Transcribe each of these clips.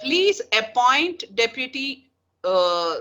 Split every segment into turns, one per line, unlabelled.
Please appoint deputy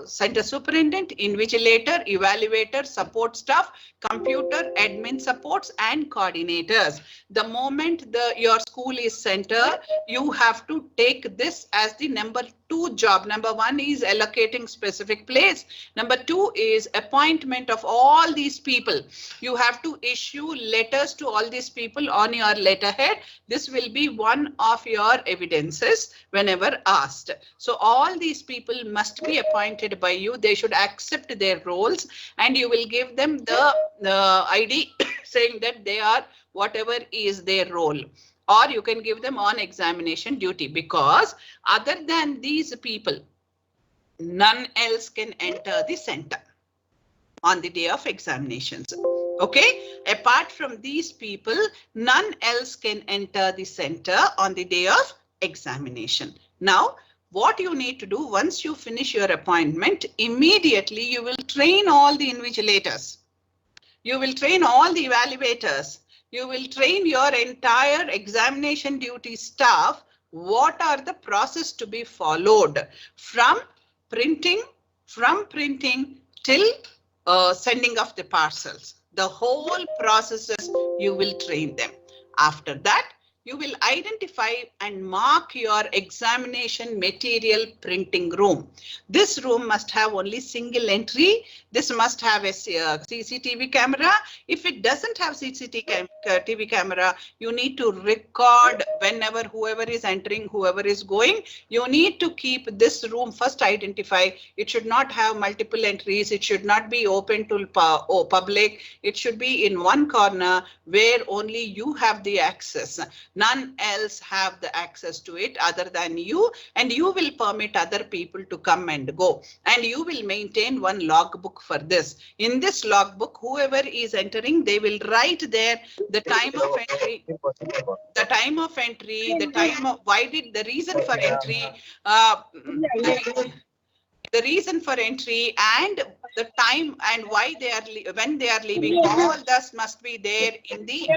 center superintendent, invigilator, evaluator, support staff, computer, admin supports, and coordinators. The moment your school is center, you have to take this as the number 2 job. Number 1 is allocating specific place. Number 2 is appointment of all these people. You have to issue letters to all these people on your letterhead. This will be one of your evidences whenever asked. So all these people must be appointed by you. They should accept their roles, and you will give them the ID saying that they are whatever is their role. Or you can give them on examination duty, because other than these people, none else can enter the center on the day of examinations. Okay, apart from these people, none else can enter the center on the day of examination. Now, what you need to do once you finish your appointment, immediately you will train all the invigilators. You will train all the evaluators. You will train your entire examination duty staff. What are the process to be followed from printing till sending of the parcels. The whole processes you will train them. After that, you will identify and mark your examination material printing room. This room must have only single entry. This must have a CCTV camera. If it doesn't have CCTV camera, you need to record whenever whoever is entering, whoever is going. You need to keep this room first identify. It should not have multiple entries. It should not be open to public. It should be in one corner where only you have the access. None else have the access to it other than you, and you will permit other people to come and go. And you will maintain one logbook for this. In this logbook, whoever is entering, they will write there the time of entry, the time of entry, the time of the reason for entry, the reason for entry, and the time and why they are when they are leaving. All this must be there in the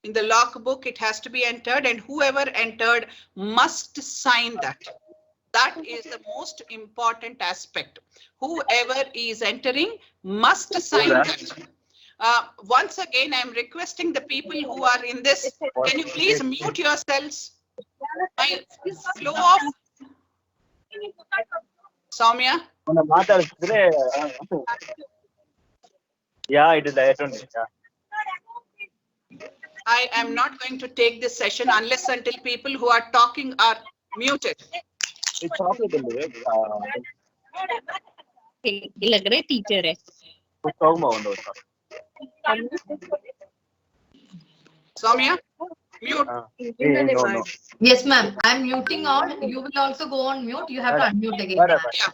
in the logbook. It has to be entered, and whoever entered must sign that. That is the most important aspect. Whoever is entering must sign that. Once again, I'm requesting the people who are in this, can you please mute yourselves? My flow of Soumya.
Yeah, it is there.
I am not going to take this session unless until people who are talking are muted.
It's possible.
Teacher.
Soumya, mute.
No.
Yes, ma'am. I'm muting all. You will also go on mute. You have to unmute again.
Yeah.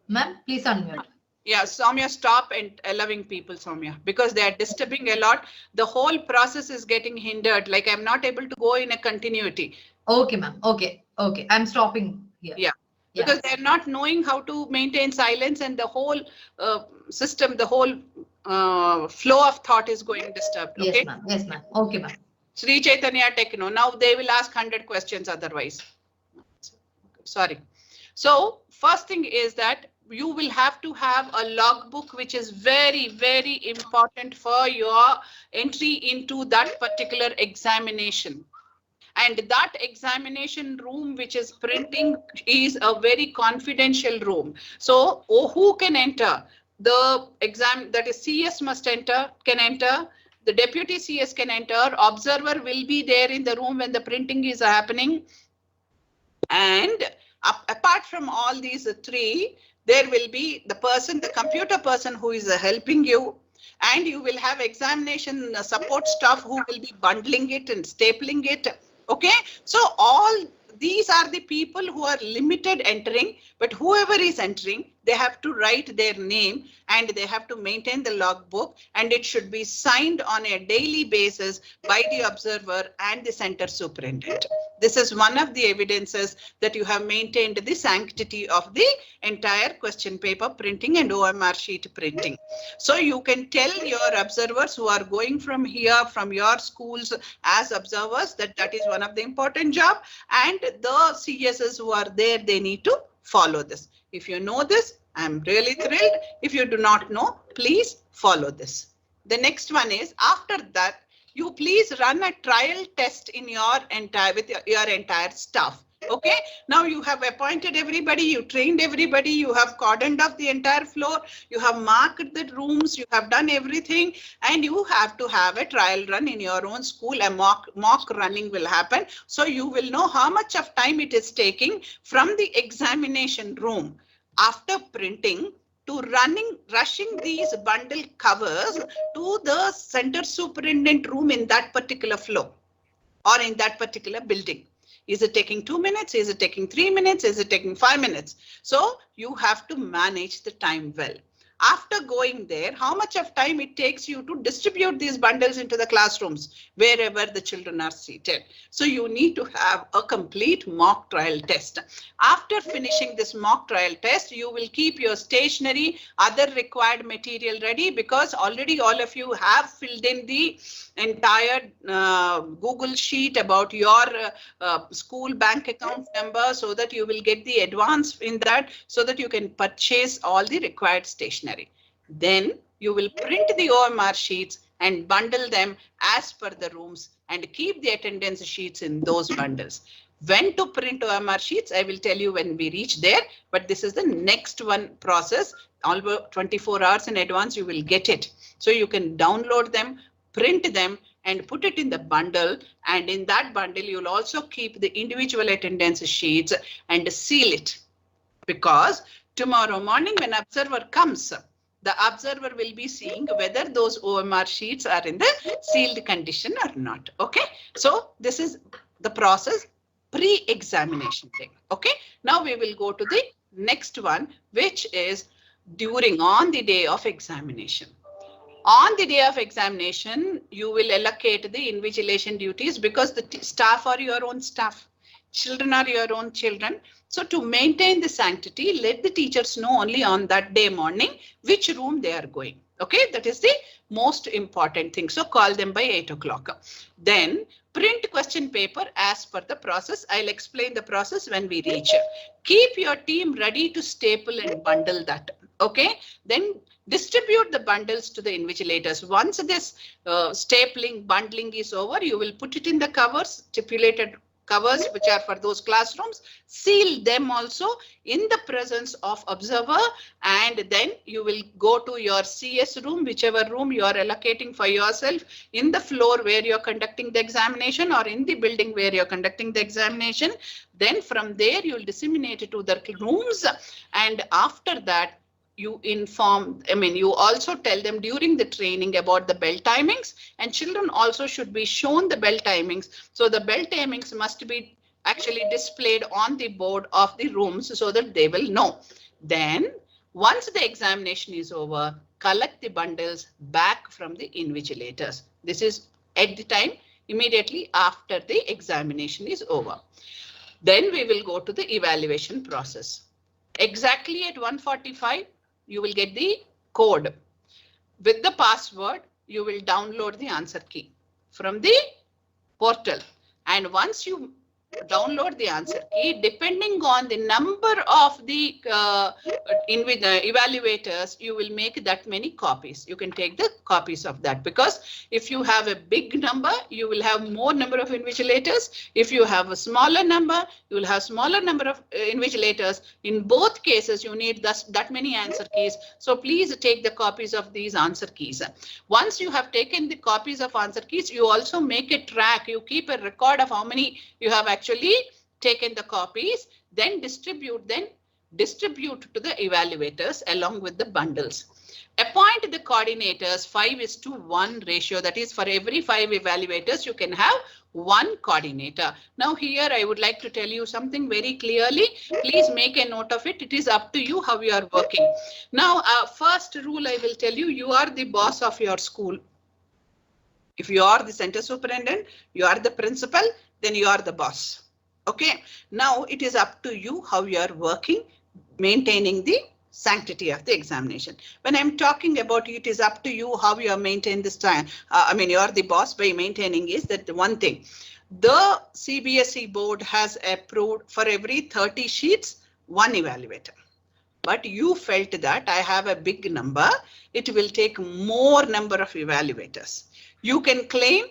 Ma'am, please unmute.
Yeah, Soumya, stop and allowing people, Soumya, because they are disturbing a lot. The whole process is getting hindered. Like I'm not able to go in a continuity.
Okay, ma'am. Okay. I'm stopping here.
Yeah. Because they're not knowing how to maintain silence, and the whole system, the whole flow of thought is going disturbed. Okay?
Yes, ma'am. Yes, ma'am. Okay, ma'am.
Sri Chaitanya Techno. Now they will ask 100 questions otherwise. Sorry. So first thing is that you will have to have a logbook, which is very, very important for your entry into that particular examination. And that examination room which is printing is a very confidential room. So who can enter? The exam, that is CS must enter, can enter. The deputy CS can enter. Observer will be there in the room when the printing is happening. And apart from all these three, there will be the person, the computer person who is helping you. And you will have examination support staff who will be bundling it and stapling it. Okay, so all these are the people who are limited entering, but whoever is entering, they have to write their name and they have to maintain the logbook, and it should be signed on a daily basis by the observer and the center superintendent. This is one of the evidences that you have maintained the sanctity of the entire question paper printing and OMR sheet printing. So you can tell your observers who are going from here, from your schools as observers, that that is one of the important job, and the CSs who are there, they need to follow this. If you know this, I'm really thrilled. If you do not know, please follow this. The next one is, after that, you please run a trial test in your entire, with your entire staff. Okay, now you have appointed everybody, you trained everybody, you have cordoned off the entire floor, you have marked the rooms, you have done everything, and you have to have a trial run in your own school. A mock running will happen. So you will know how much of time it is taking from the examination room after printing to rushing these bundle covers to the center superintendent room in that particular floor or in that particular building. Is it taking 2 minutes? Is it taking 3 minutes? Is it taking 5 minutes? So you have to manage the time well. After going there, how much of time it takes you to distribute these bundles into the classrooms wherever the children are seated. So you need to have a complete mock trial test. After finishing this mock trial test, you will keep your stationery, other required material ready, because already all of you have filled in the entire Google sheet about your school bank account number, so that you will get the advance in that, so that you can purchase all the required stationery. Then you will print the OMR sheets and bundle them as per the rooms and keep the attendance sheets in those bundles. When to print OMR sheets, I will tell you when we reach there, but this is the next one process. Although 24 hours in advance, you will get it. So you can download them, print them, and put it in the bundle. And in that bundle, you'll also keep the individual attendance sheets and seal it. Because tomorrow morning when observer comes, the observer will be seeing whether those OMR sheets are in the sealed condition or not. Okay, so this is the process pre-examination thing. Okay, now we will go to the next one, which is on the day of examination. On the day of examination, you will allocate the invigilation duties, because the staff are your own staff. Children are your own children. So to maintain the sanctity, let the teachers know only on that day morning which room they are going. Okay, that is the most important thing. So call them by 8 o'clock. Then print question paper as per the process. I'll explain the process when we reach. Keep your team ready to staple and bundle that. Okay, then distribute the bundles to the invigilators. Once this stapling, bundling is over, you will put it in the covers, stipulated covers, which are for those classrooms. Seal them also in the presence of observer, and then you will go to your CS room, whichever room you are allocating for yourself, in the floor where you're conducting the examination or in the building where you're conducting the examination. Then from there you will disseminate it to the rooms, and after that you you also tell them during the training about the bell timings, and children also should be shown the bell timings. So the bell timings must be actually displayed on the board of the rooms so that they will know. Then once the examination is over, collect the bundles back from the invigilators. This is at the time immediately after the examination is over. Then we will go to the evaluation process. Exactly at 1:45, you will get the code. With the password, you will download the answer key from the portal. And once you download the answer key, depending on the number of the evaluators, you will make that many copies. You can take the copies of that, because if you have a big number, you will have more number of invigilators. If you have a smaller number, you will have smaller number of invigilators. In both cases, you need that many answer keys. So please take the copies of these answer keys. Once you have taken the copies of answer keys, you also make a track. You keep a record of how many you have actually taken the copies, then distribute to the evaluators along with the bundles. Appoint the coordinators 5:1 ratio. That is, for every 5 evaluators, you can have one coordinator. Now here I would like to tell you something very clearly. Please make a note of it. It is up to you how you are working. Now, first rule I will tell you, you are the boss of your school. If you are the center superintendent, you are the principal, then you are the boss. Okay. Now it is up to you how you are working, maintaining the sanctity of the examination. When I'm talking about it is up to you how you are maintaining this time. I mean, you are the boss by maintaining is that the one thing. The CBSE board has approved for every 30 sheets, one evaluator. But you felt that I have a big number. It will take more number of evaluators. You can claim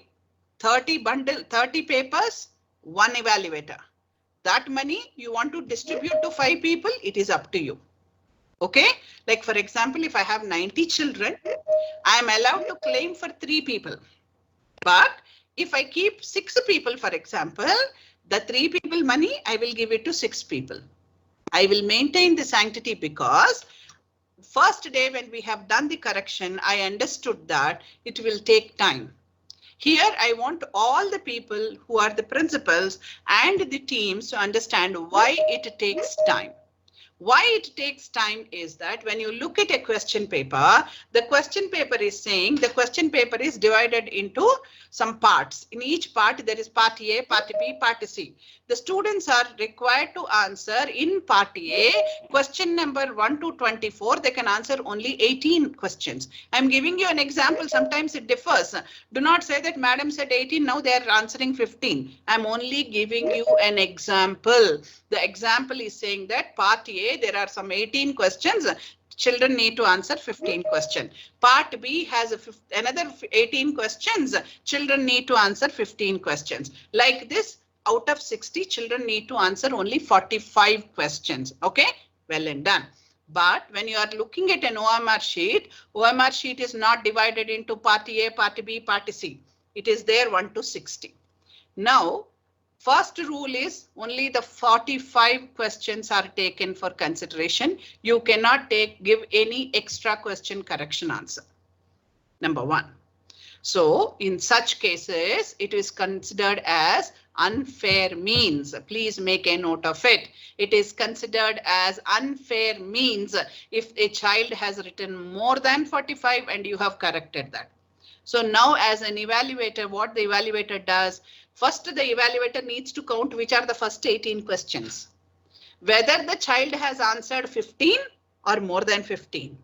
30 papers, one evaluator. That money you want to distribute to 5 people, it is up to you. Okay, like for example, if I have 90 children, I am allowed to claim for 3 people. But if I keep 6 people, for example, the 3 people money, I will give it to 6 people. I will maintain the sanctity because first day when we have done the correction, I understood that it will take time. Here, I want all the people who are the principals and the teams to understand why it takes time. Why it takes time is that when you look at a question paper, the question paper is saying the question paper is divided into some parts. In each part, there is part A, part B, part C. The students are required to answer in part A, question number 1 to 24. They can answer only 18 questions. I'm giving you an example. Sometimes it differs. Do not say that madam said 18. Now they are answering 15. I'm only giving you an example. The example is saying that part A, there are some 18 questions. Children need to answer 15 questions. Part B has another 18 questions. Children need to answer 15 questions. Like this, out of 60, children need to answer only 45 questions. Okay, well and done. But when you are looking at an OMR sheet is not divided into part A, part B, part C. It is there 1 to 60. Now, first rule is only the 45 questions are taken for consideration. You cannot give any extra question correction answer. Number 1. So in such cases, it is considered as unfair means. Please make a note of it. It is considered as unfair means if a child has written more than 45 and you have corrected that. So now as an evaluator, what the evaluator does, first the evaluator needs to count which are the first 18 questions. Whether the child has answered 15 or more than 15.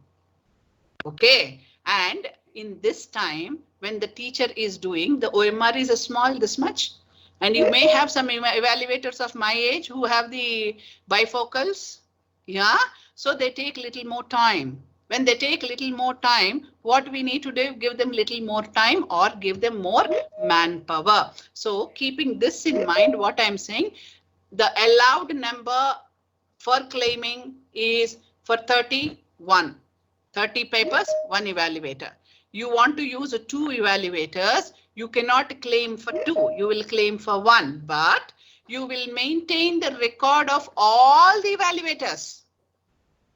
Okay. And in this time, when the teacher is doing, the OMR is a small this much. And you may have some evaluators of my age who have the bifocals. Yeah. So they take little more time. When they take little more time, what we need to do, give them little more time or give them more manpower. So keeping this in mind, what I'm saying, the allowed number for claiming is for 31. 30 papers, 1 evaluator. You want to use 2 evaluators, you cannot claim for 2, you will claim for 1, but you will maintain the record of all the evaluators.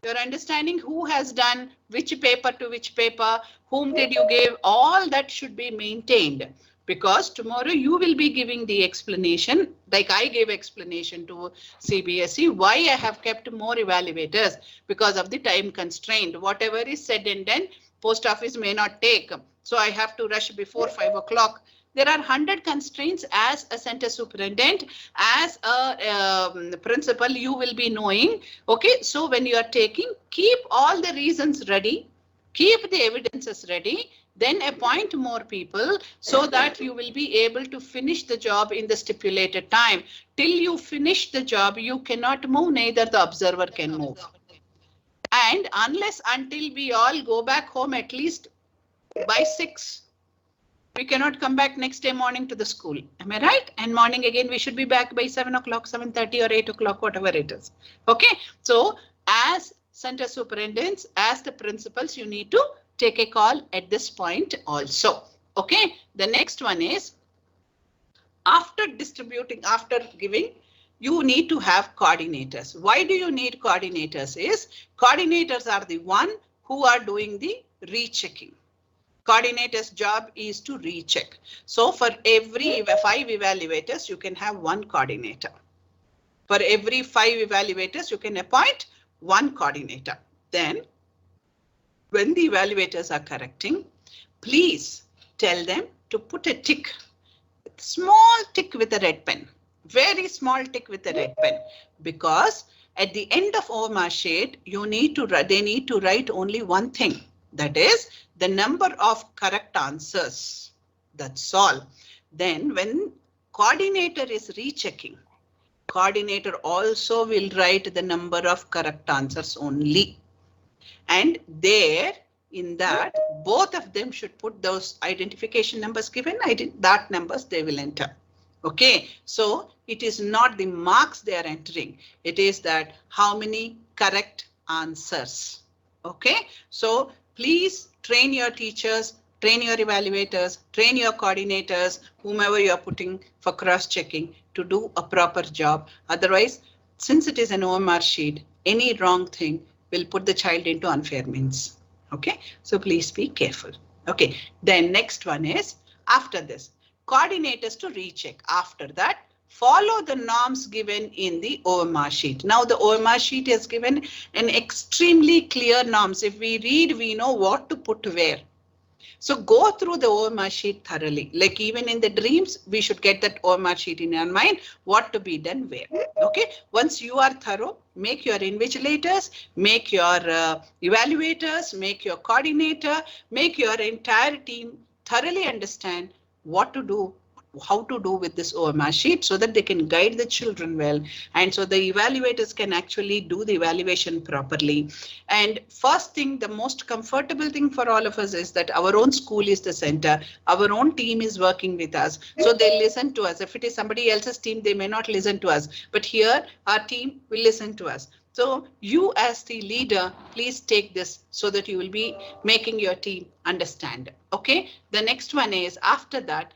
You're understanding who has done which paper to which paper, whom did you give, all that should be maintained. Because tomorrow you will be giving the explanation, like I gave explanation to CBSE, why I have kept more evaluators because of the time constraint. Whatever is said and done, post office may not take. So I have to rush before 5 o'clock. There are 100 constraints as a center superintendent, as a principal, you will be knowing. Okay, so when you are taking, keep all the reasons ready, keep the evidences ready, then appoint more people so that you will be able to finish the job in the stipulated time. Till you finish the job, you cannot move, neither the observer can move. And unless until we all go back home at least by 6, we cannot come back next day morning to the school. Am I right? And morning again, we should be back by 7 o'clock, 7:30 or 8 o'clock, whatever it is. Okay. So as center superintendents, as the principals, you need to take a call at this point also. Okay. The next one is after distributing, after giving, you need to have coordinators. Why do you need coordinators? Is coordinators are the one who are doing the rechecking. Coordinator's job is to recheck. So for every 5 evaluators, you can have 1 coordinator. For every 5 evaluators, you can appoint 1 coordinator. Then, when the evaluators are correcting, please tell them to put a tick, small tick with a red pen, very small tick with a red pen, because at the end of OMR sheet, they need to write only one thing, that is the number of correct answers. That's all. Then when coordinator is rechecking, coordinator also will write the number of correct answers only. And there, in that, both of them should put those identification numbers given, that numbers they will enter. Okay, so it is not the marks they are entering. It is that how many correct answers. Okay, so please train your teachers, train your evaluators, train your coordinators, whomever you are putting for cross-checking to do a proper job. Otherwise, since it is an OMR sheet, any wrong thing will put the child into unfair means. Okay, so please be careful. Okay, then next one is after this, coordinators to recheck. After that, follow the norms given in the OMR sheet. Now the OMR sheet has given an extremely clear norms. If we read, we know what to put where. So go through the OMR sheet thoroughly. Like even in the dreams, we should get that OMR sheet in our mind, what to be done where. Okay, once you are thorough, make your invigilators, make your evaluators, make your coordinator, make your entire team thoroughly understand what to do, how to do with this OMR sheet, so that they can guide the children well, and so the evaluators can actually do the evaluation properly. And first thing, the most comfortable thing for all of us is that our own school is the center, our own team is working with us, so they listen to us. If it is somebody else's team, they may not listen to us, but here our team will listen to us. So you as the leader, please take this so that you will be making your team understand. Okay, the next one is after that,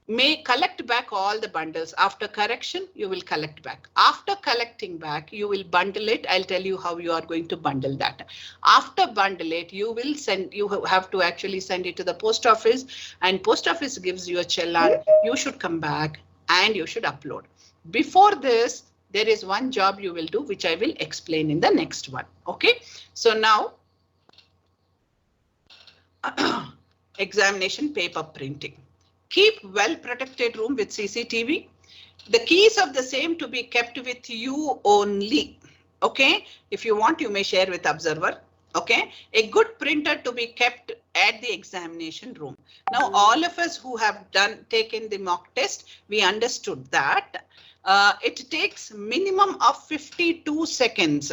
may collect back all the bundles. After correction, you will collect back. After collecting back, you will bundle it. I'll tell you how you are going to bundle that. After bundle it, you will send, you have to actually send it to the post office, and post office gives you a challan. You should come back and you should upload. Before this, there is one job you will do, which I will explain in the next one. Okay, so now examination paper printing. Keep well protected room with CCTV. The keys of the same to be kept with you only. Okay, if you want, you may share with observer. Okay, a good printer to be kept at the examination room. Now, all of us who have taken the mock test, we understood that it takes minimum of 52 seconds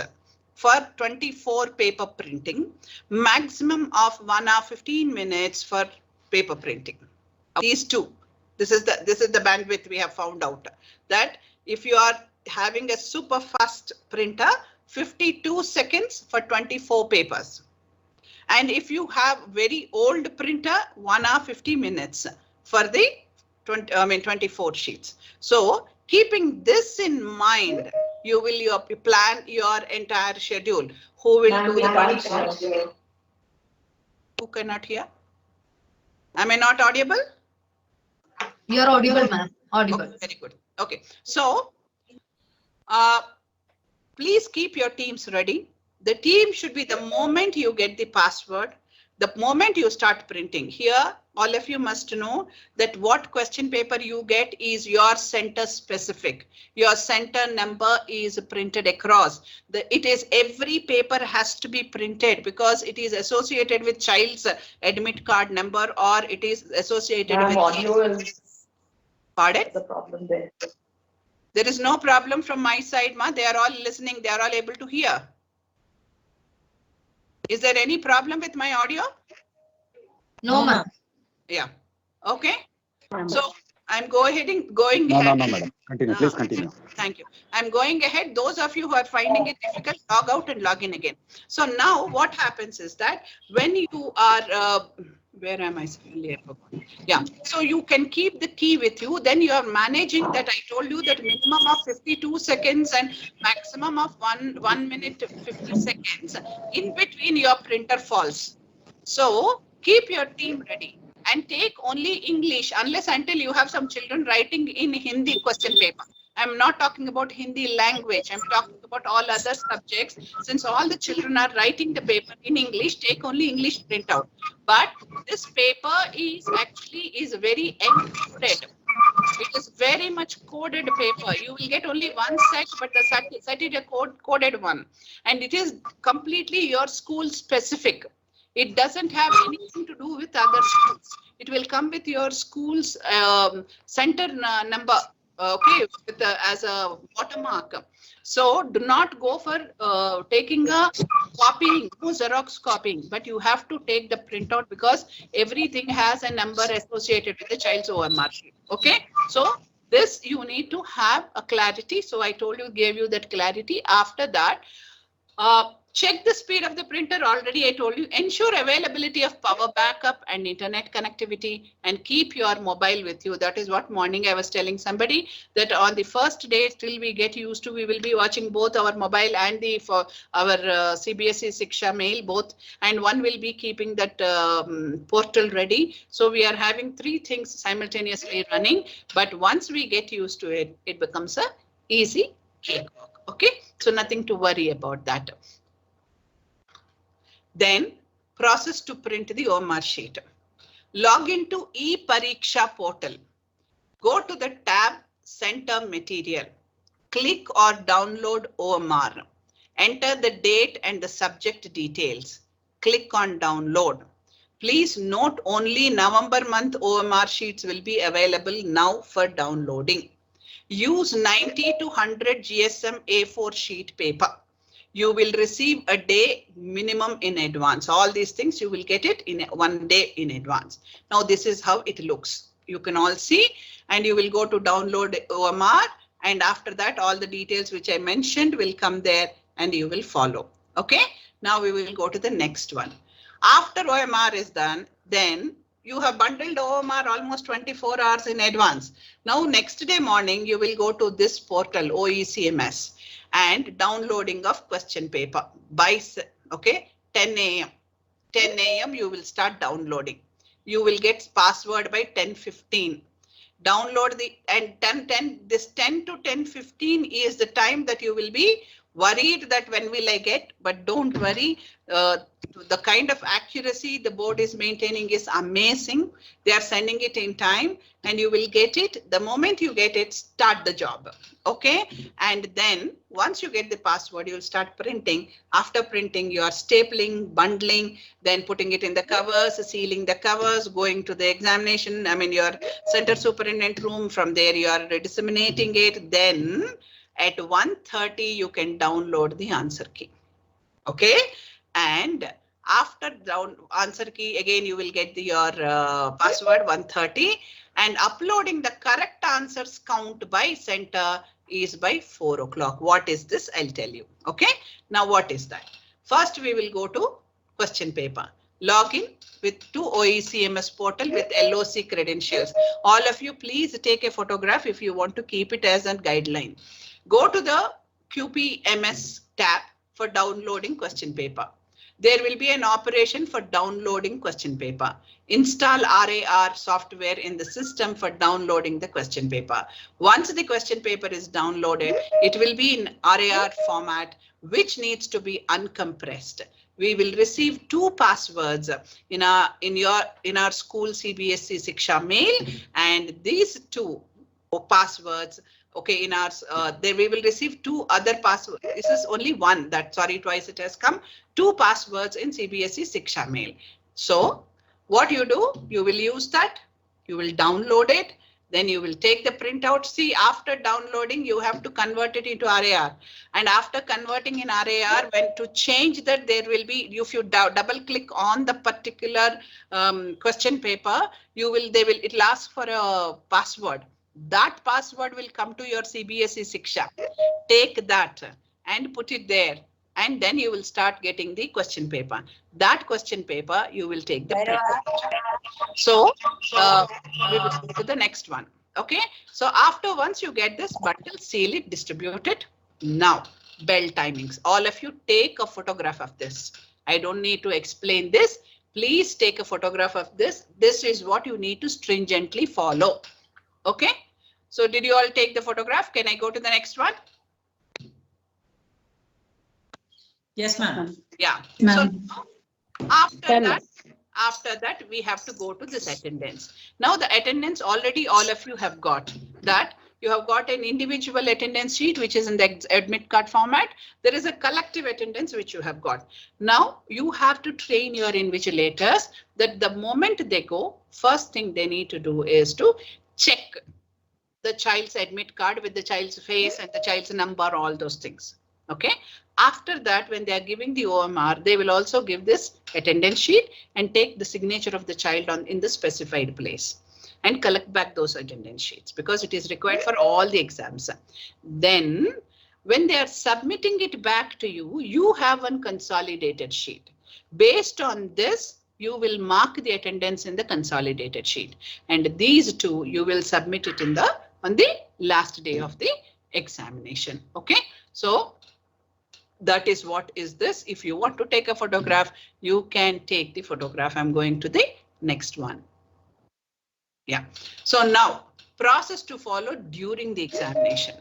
for 24 paper printing, maximum of 1 hour 15 minutes for paper printing. These two, this is the bandwidth we have found out, that if you are having a super fast printer, 52 seconds for 24 papers. And if you have very old printer, 1 hour 50 minutes for the 24 sheets. So keeping this in mind, you will plan your entire schedule. Who will do the Who cannot hear? Am I not audible?
You are audible, ma'am. Audible.
Okay, very good. Okay, so please keep your teams ready. The team should be the moment you get the password, the moment you start printing. Here, all of you must know that what question paper you get is your center specific. Your center number is printed across. It is every paper has to be printed because it is associated with child's admit card number, or it is associated with. Pardon?
The problem there.
There is no problem from my side, ma. They are all listening. They are all able to hear. Is there any problem with my audio?
No, ma'am.
Yeah. Okay. So I'm going ahead.
No, madam. Continue. Please continue.
Thank you. I'm going ahead. Those of you who are finding it difficult, log out and log in again. So now what happens is that when you are where am I? Yeah, so you can keep the key with you. Then you are managing that. I told you that minimum of 52 seconds and maximum of 1 minute 50 seconds. In between, your printer falls. So Keep your team ready and take only English unless until you have some children writing in Hindi question paper. I'm not talking about Hindi language. I'm talking about all other subjects. Since all the children are writing the paper in English, take only English printout. But this paper is actually very encoded. It is very much coded paper. You will get only one set, but the set is a coded one. And it is completely your school specific. It doesn't have anything to do with other schools. It will come with your school's center number, okay, with as a watermark. So do not go for taking a copying, no Xerox copying, but you have to take the printout because everything has a number associated with the child's OMR sheet. Okay, so this you need to have a clarity. So I told you, gave you that clarity. After that, check the speed of the printer. Already I told you, ensure availability of power backup and internet connectivity, and keep your mobile with you. That is what morning I was telling somebody, that on the first day till we get used to, we will be watching both our mobile and the for our CBSE Shiksha Mail both, and one will be keeping that portal ready. So we are having 3 things simultaneously running, but once we get used to it, it becomes a easy cakewalk. Okay, so nothing to worry about that. Then process to print the OMR sheet. Log into ePariksha portal. Go to the tab Center Material. Click or download OMR. Enter the date and the subject details. Click on download. Please note only November month OMR sheets will be available now for downloading. Use 90 to 100 GSM A4 sheet paper. You will receive a day minimum in advance. All these things you will get it in 1 day in advance. Now this is how it looks. You can all see, and you will go to download OMR, and after that all the details which I mentioned will come there and you will follow. Okay, now we will go to the next one. After OMR is done, then you have bundled OMR almost 24 hours in advance. Now next day morning you will go to this portal OECMS and downloading of question paper by 10 a.m. 10 a.m. you will start downloading. You will get password by 10:15. Download the and this 10 to 10:15 is the time that you will be worried that when will I get, but don't worry. The kind of accuracy the board is maintaining is amazing. They are sending it in time and you will get it. The moment you get it, start the job. Okay. And then once you get the password, you'll start printing. After printing, you are stapling, bundling, then putting it in the covers, sealing the covers, going to the examination. I mean, your center superintendent room. From there, you are disseminating it. Then at 1:30, you can download the answer key. Okay. And after down answer key, again, you will get your password 1:30, and uploading the correct answers count by center is by 4 o'clock. What is this? I'll tell you. Okay. Now, what is that? First, we will go to question paper. Log in to OECMS portal with LOC credentials. All of you, please take a photograph if you want to keep it as a guideline. Go to the QPMS tab for downloading question paper. There will be an operation for downloading question paper. Install RAR software in the system for downloading the question paper. Once the question paper is downloaded, it will be in RAR format, which needs to be uncompressed. We will receive 2 passwords in our school CBSE Shiksha Mail, and these 2 passwords. Okay, in our there we will receive 2 other passwords. This is only one. That sorry, twice it has come. 2 passwords in CBSE Shiksha Mail. So what you do, you will use that. You will download it. Then you will take the printout. See, after downloading, you have to convert it into RAR. And after converting in RAR, when to change that, there will be, if you double click on the particular question paper, it'll ask for a password. That password will come to your CBSE Shiksha. Take that and put it there, and then you will start getting the question paper. That question paper you will take the print. So we will go to the next one. Okay. So after once you get this bundle, seal it, distribute it. Now bell timings. All of you take a photograph of this. I don't need to explain this. Please take a photograph of this. This is what you need to stringently follow. Okay. So did you all take the photograph? Can I go to the next one?
Yes, ma'am.
Yeah.
Ma'am.
So after that, we have to go to this attendance. Now the attendance already all of you have got that. You have got an individual attendance sheet, which is in the admit card format. There is a collective attendance, which you have got. Now you have to train your invigilators that the moment they go, first thing they need to do is to check the child's admit card with the child's face and the child's number, all those things. Okay. After that, when they are giving the OMR, they will also give this attendance sheet and take the signature of the child in the specified place and collect back those attendance sheets because it is required for all the exams. Then when they are submitting it back to you, you have one consolidated sheet. Based on this, you will mark the attendance in the consolidated sheet, and these two you will submit it on the last day of the examination. Okay, so that is what is this. If you want to take a photograph, you can take the photograph. I'm going to the next one. Yeah. So now process to follow during the examination.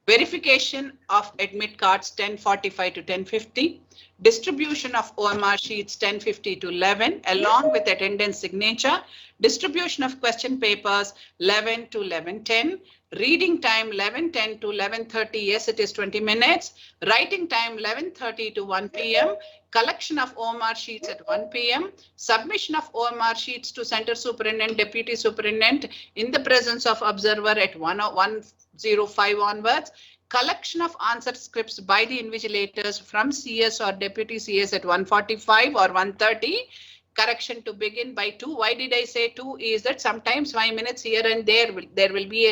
Verification of admit cards 10:45 to 10:50. Distribution of OMR sheets 10:50 to 11 along with attendance signature. Distribution of question papers 11 to 11:10. Reading time 11:10 to 11:30. Yes, it is 20 minutes. Writing time 11:30 to 1 p.m. Collection of OMR sheets at 1 p.m. Submission of OMR sheets to Center Superintendent, Deputy Superintendent in the presence of observer at 1:05 onwards. Collection of answer scripts by the invigilators from CS or Deputy CS at 1:45 or 1:30. Correction to begin by 2. Why did I say 2? Is that sometimes 5 minutes here and there will be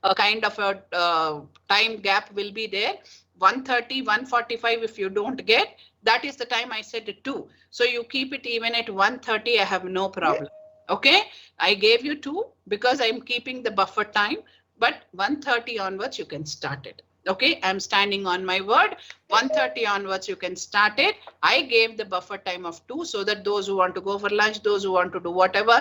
a kind of a time gap will be there. 1:30, 1:45 if you don't get, that is the time I said 2. So you keep it even at 1:30, I have no problem. Okay, I gave you 2 because I'm keeping the buffer time, but 1:30 onwards you can start it. Okay, I'm standing on my word. 1:30 onwards you can start it. I gave the buffer time of 2 so that those who want to go for lunch, those who want to do whatever,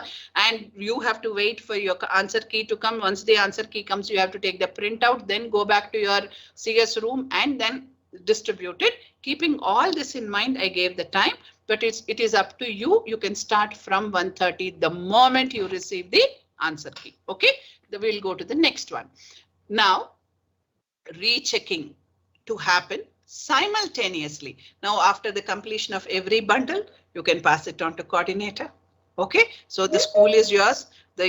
and you have to wait for your answer key to come. Once the answer key comes, you have to take the printout, then go back to your CS room and then distribute it. Keeping all this in mind, I gave the time, but it is up to you. You can start from 1:30 the moment you receive the answer key. Okay, then we'll go to the next one. Now, rechecking to happen simultaneously. Now, after the completion of every bundle, you can pass it on to coordinator. Okay, so the school is yours, the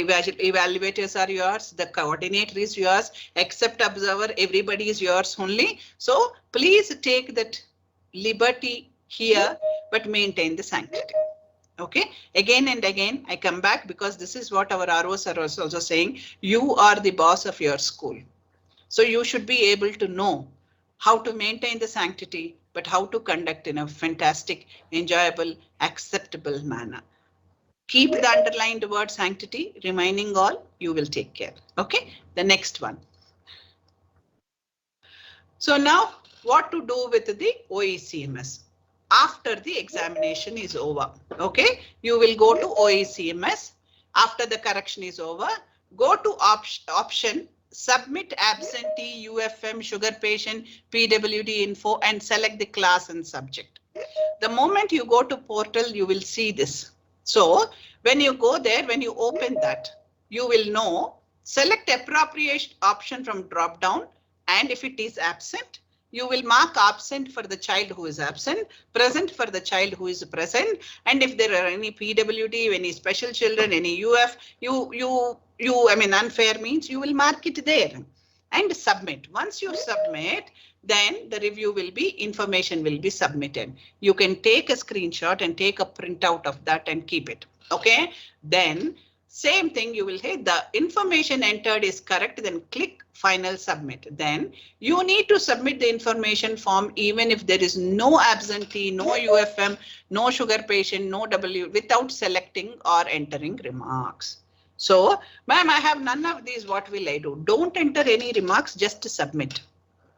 evaluators are yours, the coordinator is yours, except observer, everybody is yours only. So please take that liberty here, but maintain the sanctity. Okay, again and again, I come back because this is what our ROs are also saying. You are the boss of your school. So you should be able to know how to maintain the sanctity, but how to conduct in a fantastic, enjoyable, acceptable manner. Keep the underlined word sanctity, remaining all, you will take care. Okay, the next one. So now what to do with the OECMS? After the examination is over, okay, you will go to OECMS. After the correction is over, go to option submit absentee, UFM, sugar patient, PWD info, and select the class and subject. The moment you go to portal, you will see this. So when you go there, when you open that, you will know, select appropriate option from drop down, and if it is absent, you will mark absent for the child who is absent, present for the child who is present, and if there are any PWD, any special children, any UF, I mean unfair means you will mark it there and submit. Once you submit, then the review will be, information will be submitted. You can take a screenshot and take a printout of that and keep it. Okay, then same thing, you will hit the information entered is correct, then click final submit. Then you need to submit the information form even if there is no absentee, no UFM, no sugar patient, no W, without selecting or entering remarks. So, ma'am, I have none of these. What will I do? Don't enter any remarks, just submit.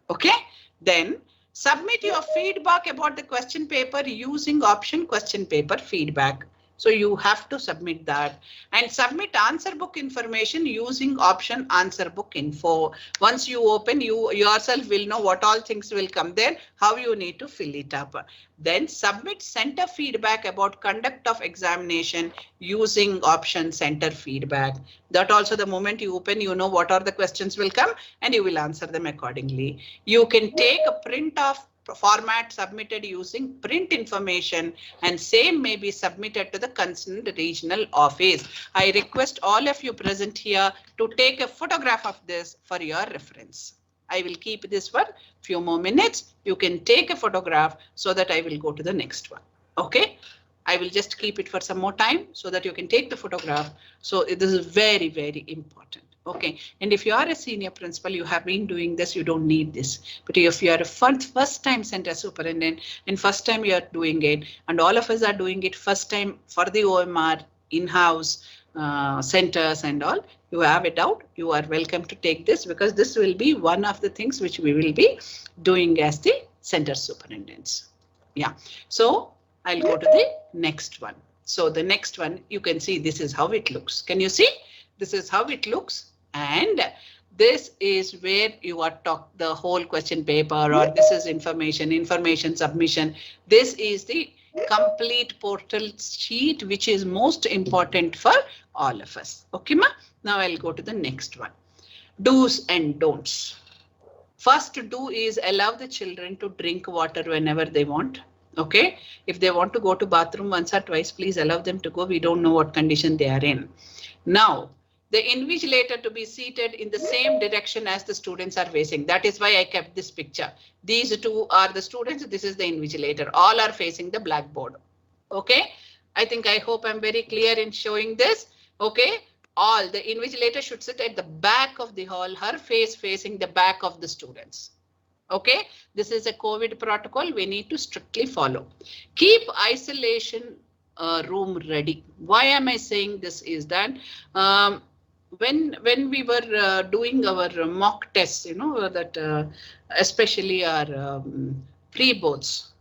Okay, then submit your feedback about the question paper using option question paper feedback. So you have to submit that and submit answer book information using option answer book info. Once you open, you yourself will know what all things will come there, how you need to fill it up. Then submit center feedback about conduct of examination using option center feedback. That also the moment you open, you know what are the questions will come and you will answer them accordingly. You can take a print of format submitted using print information and same may be submitted to the concerned regional office. I request all of you present here to take a photograph of this for your reference. I will keep this for few more minutes. You can take a photograph so that I will go to the next one. Okay. I will just keep it for some more time so that you can take the photograph. So this is very, very important. Okay, and if you are a senior principal, you have been doing this, you don't need this. But if you are a first time center superintendent and first time you are doing it, and all of us are doing it first time for the OMR in-house centers and all, you have a doubt, you are welcome to take this because this will be one of the things which we will be doing as the center superintendents. Yeah, so I'll go to the next one. So the next one, you can see this is how it looks. Can you see? This is how it looks. And this is where you are taught the whole question paper, or this is information submission. This is the complete portal sheet, which is most important for all of us. Okay, ma? Now I'll go to the next one. Do's and don'ts. First do is allow the children to drink water whenever they want. Okay, if they want to go to bathroom once or twice, please allow them to go. We don't know what condition they are in. Now, the invigilator to be seated in the same direction as the students are facing. That is why I kept this picture. These two are the students. This is the invigilator. All are facing the blackboard. Okay, I hope I'm very clear in showing this. Okay, all the invigilator should sit at the back of the hall, her face facing the back of the students. Okay, this is a COVID protocol we need to strictly follow. Keep isolation room ready. Why am I saying this is that when we were doing our mock tests, you know, that especially our pre-boards,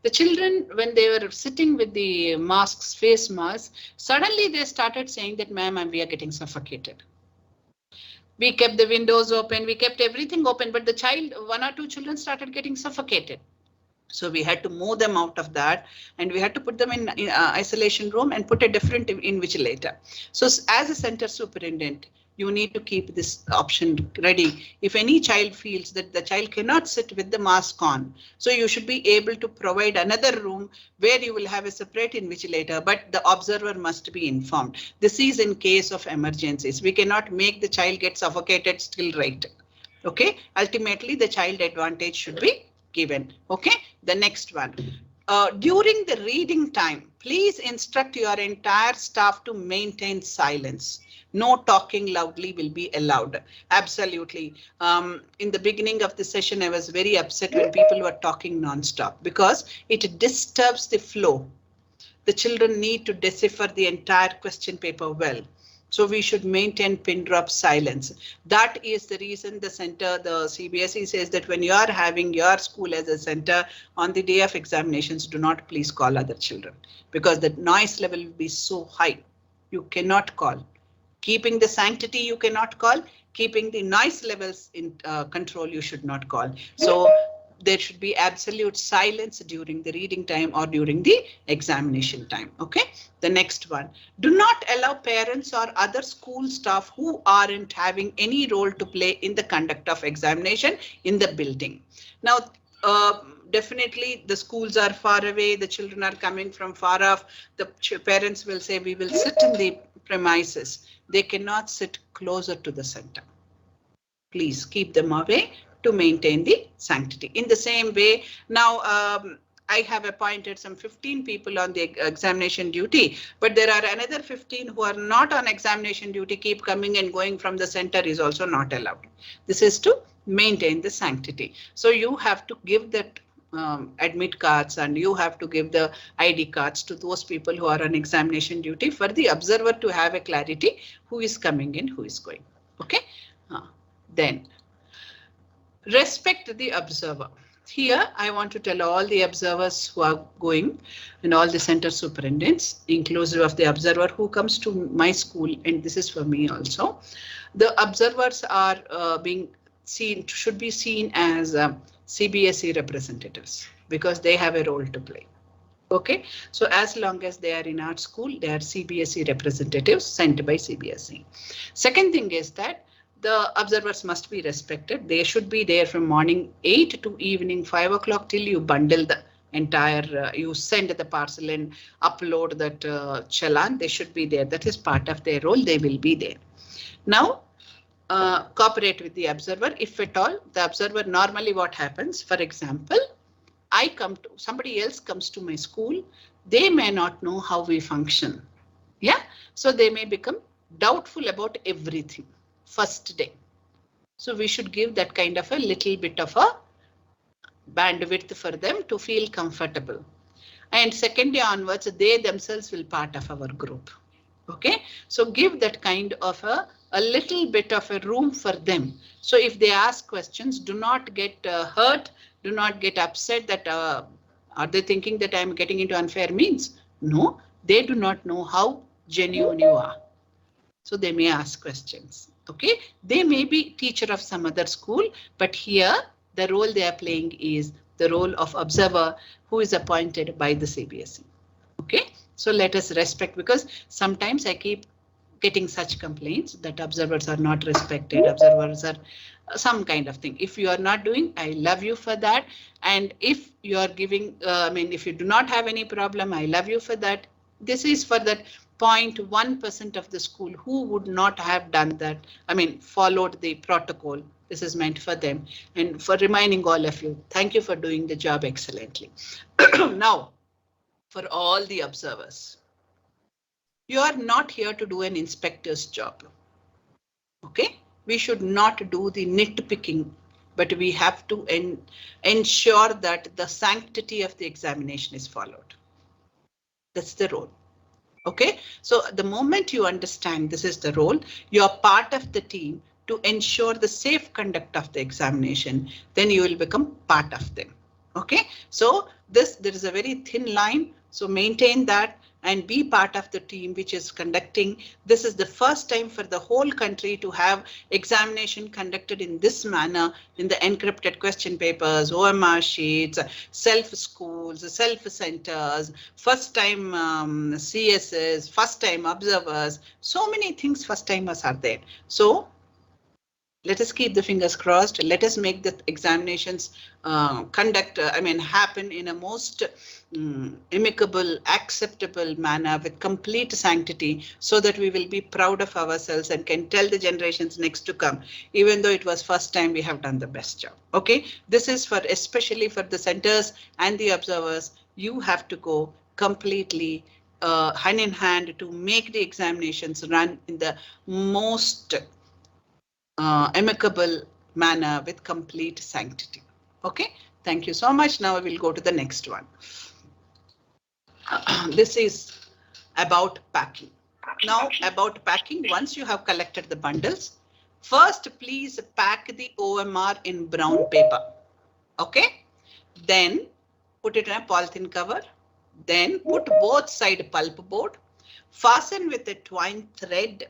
the children, when they were sitting with the masks, face masks, suddenly they started saying that, ma'am, we are getting suffocated. We kept the windows open, we kept everything open, but the child, one or two children started getting suffocated. So we had to move them out of that and we had to put them in isolation room and put a different invigilator. So as a center superintendent, you need to keep this option ready. If any child feels that the child cannot sit with the mask on, so you should be able to provide another room where you will have a separate invigilator, but the observer must be informed. This is in case of emergencies. We cannot make the child get suffocated still, right? Okay, ultimately the child advantage should be given. Okay, the next one. During the reading time, please instruct your entire staff to maintain silence. No talking loudly will be allowed. Absolutely. In the beginning of the session, I was very upset when people were talking non-stop because it disturbs the flow. The children need to decipher the entire question paper well. So we should maintain pin drop silence. That is the reason the center, the CBSE says that when you are having your school as a center on the day of examinations, do not please call other children because the noise level will be so high. You cannot call. Keeping the sanctity, you cannot call. Keeping the noise levels in control, you should not call. So there should be absolute silence during the reading time or during the examination time. Okay, the next one. Do not allow parents or other school staff who aren't having any role to play in the conduct of examination in the building. Now, definitely the schools are far away, the children are coming from far off. The parents will say we will sit in the premises. They cannot sit closer to the center. Please keep them away to maintain the sanctity. In the same way, now I have appointed some 15 people on the examination duty, but there are another 15 who are not on examination duty, keep coming and going from the center is also not allowed. This is to maintain the sanctity. So you have to give that admit cards and you have to give the ID cards to those people who are on examination duty for the observer to have a clarity who is coming in, who is going. Okay, then Respect the observer. Here, I want to tell all the observers who are going and all the center superintendents, inclusive of the observer who comes to my school, and this is for me also. The observers are being seen, should be seen as CBSE representatives because they have a role to play. Okay, so as long as they are in our school, they are CBSE representatives sent by CBSE. Second thing is that the observers must be respected. They should be there from morning 8 to evening 5 o'clock till you bundle the entire, you send the parcel and upload that challan. They should be there. That is part of their role. They will be there. Now, cooperate with the observer. If at all, the observer, normally what happens, for example, somebody else comes to my school. They may not know how we function. Yeah, so they may become doubtful about everything. First day. So we should give that kind of a little bit of a bandwidth for them to feel comfortable. And second day onwards, they themselves will part of our group. Okay, so give that kind of a little bit of a room for them. So if they ask questions, do not get hurt, do not get upset that are they thinking that I'm getting into unfair means? No, they do not know how genuine you are. So they may ask questions. Okay, they may be teacher of some other school, but here the role they are playing is the role of observer who is appointed by the CBSE. Okay, so let us respect, because sometimes I keep getting such complaints that observers are not respected, observers are some kind of thing. If you are not doing, I love you for that. And if you are giving, if you do not have any problem, I love you for that. This is for that 0.1% of the school who would not have done that. Followed the protocol. This is meant for them. And for reminding all of you, thank you for doing the job excellently. Now, for all the observers, you are not here to do an inspector's job. Okay, we should not do the nitpicking, but we have to ensure that the sanctity of the examination is followed. That's the role. Okay, so the moment you understand this is the role, you're part of the team to ensure the safe conduct of the examination, then you will become part of them. Okay, so there is a very thin line. So maintain that and be part of the team which is conducting. This is the first time for the whole country to have examination conducted in this manner, in the encrypted question papers, OMR sheets, self-schools, self-centers, first time CSs, first time observers, so many things first timers are there. So let us keep the fingers crossed. Let us make the examinations happen in a most amicable, acceptable manner with complete sanctity, so that we will be proud of ourselves and can tell the generations next to come, even though it was first time, we have done the best job. Okay, this is for especially for the centers and the observers. You have to go completely hand in hand to make the examinations run in the most amicable manner with complete sanctity. Okay, thank you so much. Now I will go to the next one. This is about packing. Now about packing, once you have collected the bundles, first please pack the OMR in brown paper. Okay, then put it in a polythene cover, then put both side pulp board, fasten with a twine thread,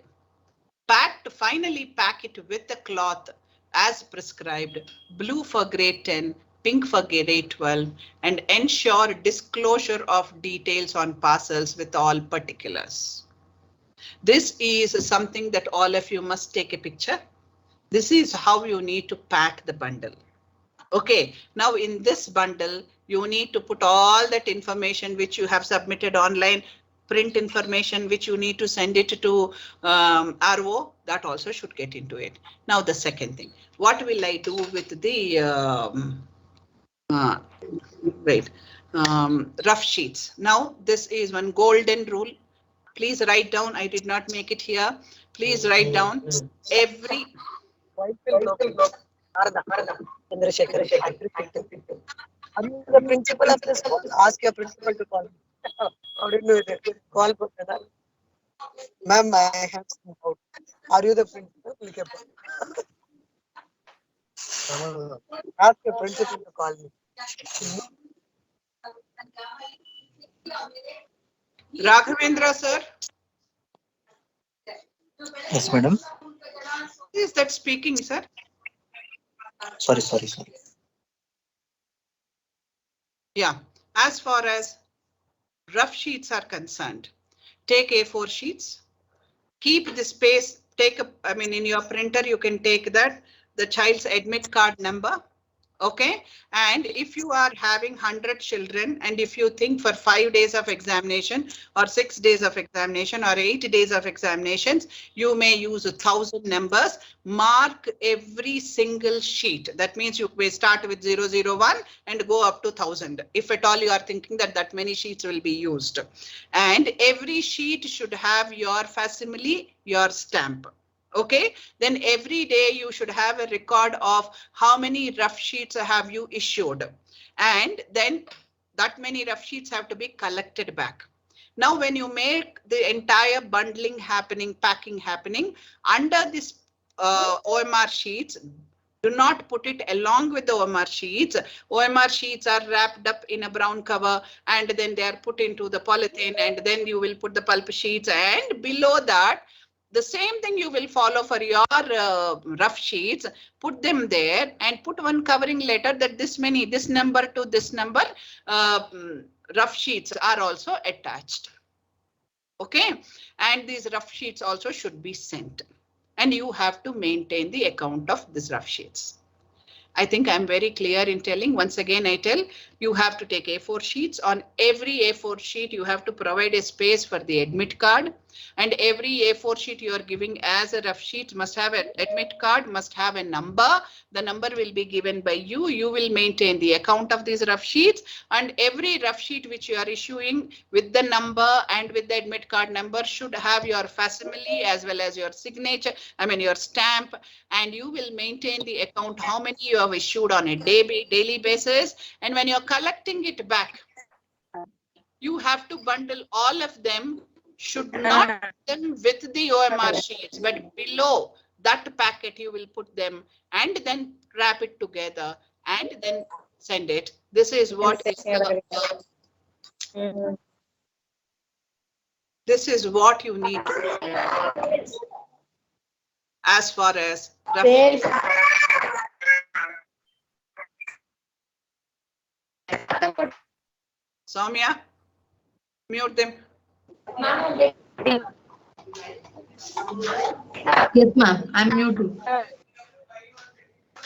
finally pack it with the cloth as prescribed, blue for grade 10, pink for grade 12, and ensure disclosure of details on parcels with all particulars. This is something that all of you must take a picture. This is how you need to pack the bundle. Okay, now in this bundle, you need to put all that information which you have submitted online, print information which you need to send it to RO, that also should get into it. Now the second thing, what will I do with the rough sheets? Now this is one golden rule. Please write down. I did not make it here. Please write down every.
Chandrasekhar, are you the principal of the school? Ask your principal to call. How did you do it? Call for that. Ma'am, I have some doubt. Are you the principal? Ask your principal to call me.
Raghavendra, sir,
Yes, madam.
who is that speaking, sir?
Sorry.
Yeah, as far as rough sheets are concerned, take A4 sheets, keep the space, in your printer, you can take that, the child's admit card number. Okay, and if you are having 100 children and if you think for 5 days of examination or 6 days of examination or 8 days of examinations, you may use 1,000 numbers. Mark every single sheet. That means you may start with 001 and go up to 1,000. If at all you are thinking that many sheets will be used. And every sheet should have your facsimile, your stamp. Okay, then every day you should have a record of how many rough sheets have you issued, and then that many rough sheets have to be collected back. Now, when you make the entire bundling happening, packing happening under this OMR sheets, do not put it along with the OMR sheets. OMR sheets are wrapped up in a brown cover and then they are put into the polythene, and then you will put the pulp sheets, and below that the same thing you will follow for your rough sheets. Put them there and put one covering letter that this number to this number rough sheets are also attached. Okay, and these rough sheets also should be sent, and you have to maintain the account of these rough sheets. I think I'm very clear in telling. Once again, I tell you have to take A4 sheets. On every A4 sheet, you have to provide a space for the admit card. And every A4 sheet you are giving as a rough sheet must have an admit card, must have a number. The number will be given by you. You will maintain the account of these rough sheets. And every rough sheet which you are issuing with the number and with the admit card number should have your facsimile as well as your signature, your stamp. And you will maintain the account, how many you have issued on a daily basis. And when you're collecting it back, you have to bundle all of them. Should not put them with the OMR sheets, but below that packet you will put them and then wrap it together and then send it. This is what this is what you need to do as far as Soumya, mute them.
Yes, ma'am. I'm muted.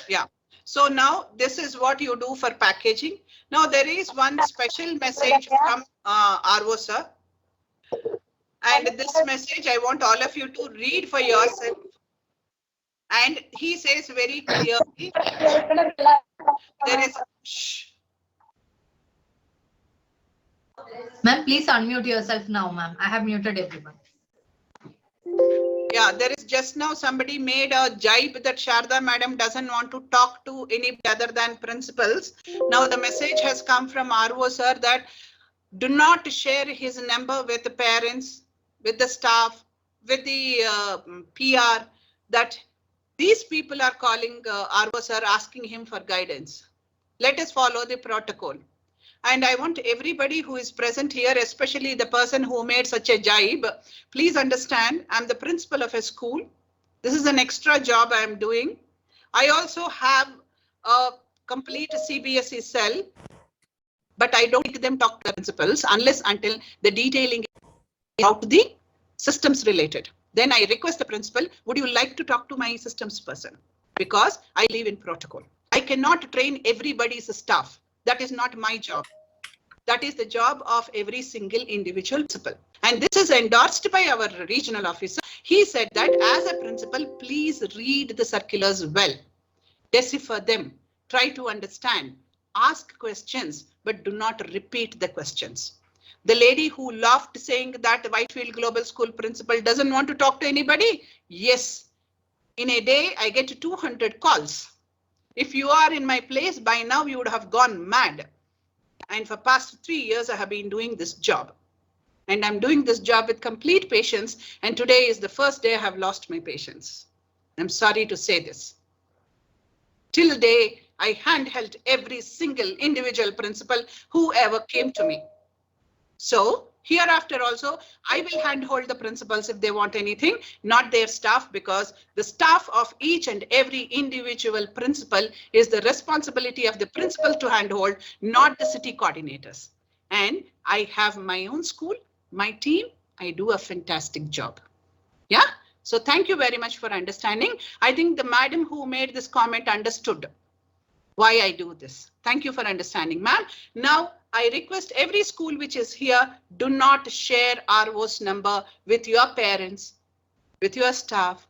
Yeah. So now this is what you do for packaging. Now there is one special message from RO sir. And this message I want all of you to read for yourself. And he says very clearly, there is, shh.
Ma'am, please unmute yourself now, ma'am. I have muted everyone.
Yeah, there is just now somebody made a jibe that Sharda madam doesn't want to talk to anybody other than principals. Now the message has come from RO sir that do not share his number with the parents, with the staff, with the PR, that these people are calling RO sir asking him for guidance. Let us follow the protocol. And I want everybody who is present here, especially the person who made such a jibe, please understand, I'm the principal of a school. This is an extra job I am doing. I also have a complete CBSE cell, but I don't make them talk to the principals until the detailing is out the systems related. Then I request the principal, would you like to talk to my systems person? Because I live in protocol. I cannot train everybody's staff. That is not my job. That is the job of every single individual principal. And this is endorsed by our regional officer. He said that as a principal, please read the circulars well, decipher them, try to understand, ask questions, but do not repeat the questions. The lady who laughed saying that Whitefield Global School principal doesn't want to talk to anybody. Yes, in a day, I get 200 calls. If you are in my place by now, you would have gone mad. And for past 3 years, I have been doing this job. And I'm doing this job with complete patience. And today is the first day I have lost my patience. I'm sorry to say this. Till day, I handheld every single individual principal who ever came to me. So hereafter also, I will handhold the principals if they want anything, not their staff, because the staff of each and every individual principal is the responsibility of the principal to handhold, not the city coordinators. And I have my own school, my team, I do a fantastic job. Yeah. So thank you very much for understanding. I think the madam who made this comment understood why I do this. Thank you for understanding, ma'am. Now, I request every school which is here, do not share RO's number with your parents, with your staff.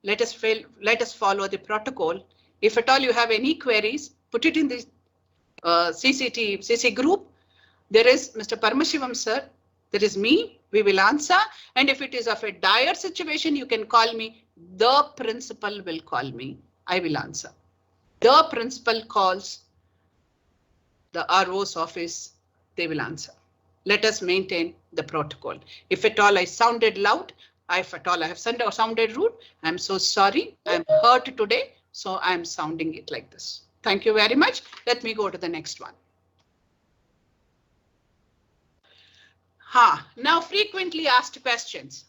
Let us follow the protocol. If at all you have any queries, put it in the CC group. There is Mr. Paramashivam sir. There is me. We will answer. And if it is of a dire situation, you can call me. The principal will call me. I will answer. The principal calls the RO's office, they will answer. Let us maintain the protocol. If at all I sounded loud, if at all I have sounded rude, I'm so sorry. I'm hurt today, so I'm sounding it like this. Thank you very much. Let me go to the next one. Now frequently asked questions.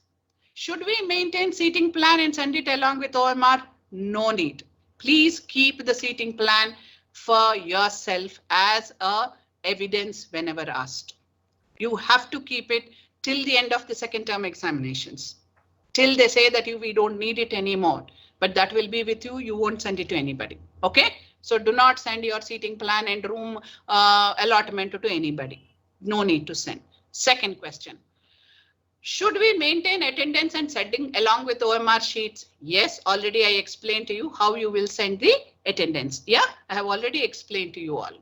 Should we maintain seating plan and send it along with OMR? No need. Please keep the seating plan for yourself as a evidence whenever asked. You have to keep it till the end of the second term examinations. Till they say that we don't need it anymore, but that will be with you. You won't send it to anybody. Okay. So do not send your seating plan and room allotment to anybody. No need to send. Second question. Should we maintain attendance and sending along with OMR sheets? Yes, already I explained to you how you will send the attendance. Yeah, I have already explained to you all.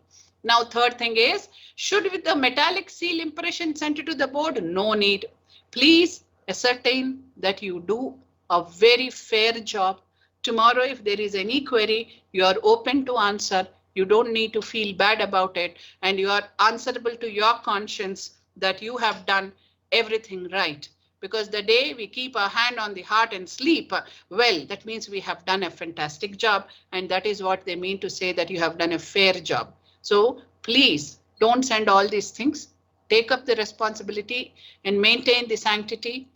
Now, third thing is, should with the metallic seal impression sent to the board? No need. Please ascertain that you do a very fair job. Tomorrow, if there is any query, you are open to answer. You don't need to feel bad about it, and you are answerable to your conscience that you have done everything right. Because the day we keep our hand on the heart and sleep, well, that means we have done a fantastic job. And that is what they mean to say that you have done a fair job. So please don't send all these things. Take up the responsibility and maintain the sanctity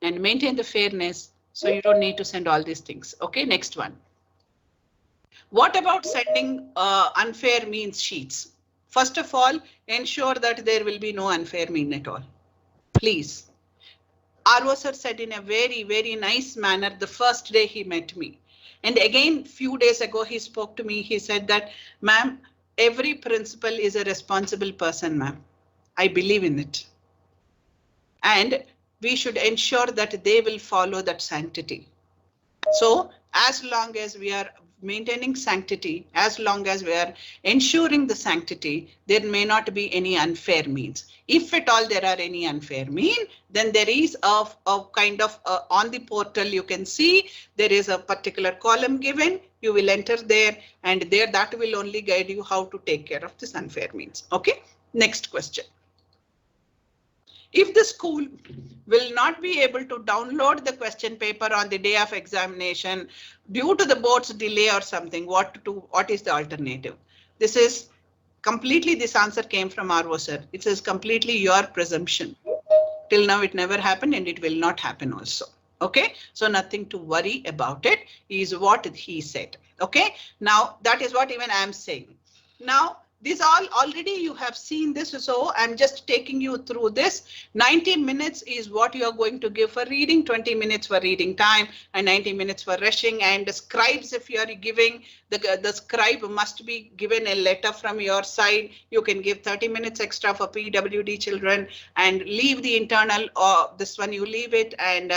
and maintain the fairness. So you don't need to send all these things. Okay, next one. What about sending unfair means sheets? First of all, ensure that there will be no unfair mean at all. Please. RO sir said in a very, very nice manner the first day he met me. And again, few days ago, he spoke to me. He said that, ma'am, every principal is a responsible person, ma'am. I believe in it. And we should ensure that they will follow that sanctity. So as long as we are maintaining sanctity, as long as we are ensuring the sanctity, there may not be any unfair means. If at all there are any unfair mean, then there is a kind of on the portal you can see there is a particular column given. You will enter there, and there that will only guide you how to take care of this unfair means. Okay, next question. If the school will not be able to download the question paper on the day of examination due to the board's delay or something, what is the alternative? This is completely, this answer came from RO sir. It is completely your presumption. Till now it never happened and it will not happen also. Okay, so nothing to worry about it is what he said. Okay, now that is what even I am saying. Now, these all already you have seen this, so I'm just taking you through this. 90 minutes is what you are going to give for reading, 20 minutes for reading time, and 90 minutes for rushing. And the scribes, if you are giving, the scribe must be given a letter from your side. You can give 30 minutes extra for PWD children and leave the internal, or this one you leave it. And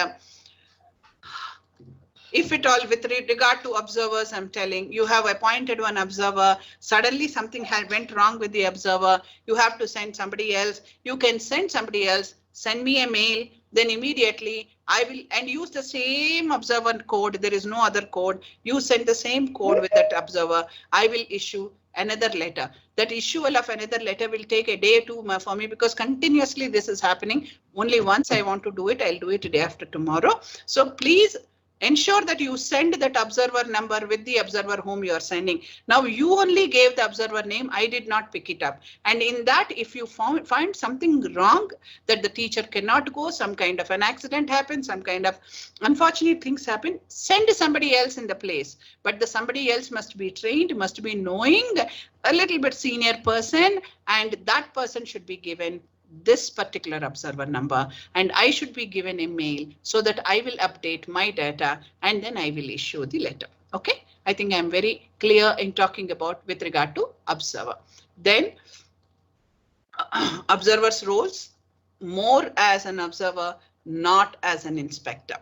if at all, with regard to observers, I'm telling you have appointed one observer. Suddenly something went wrong with the observer. You have to send somebody else. You can send somebody else. Send me a mail. Then immediately I will and use the same observer code. There is no other code. You send the same code with that observer. I will issue another letter. That issual of another letter will take a day or two for me because continuously this is happening. Only once I want to do it, I'll do it day after tomorrow. So please ensure that you send that observer number with the observer whom you are sending. Now you only gave the observer name. I did not pick it up. And in that, if you find something wrong, that the teacher cannot go, some kind of an accident happens, some kind of unfortunate things happen, send somebody else in the place. But the somebody else must be trained, must be knowing, a little bit senior person, and that person should be given this particular observer number, and I should be given a mail so that I will update my data and then I will issue the letter. Okay, I think I'm very clear in talking about with regard to observer. Then observer's roles, more as an observer, not as an inspector.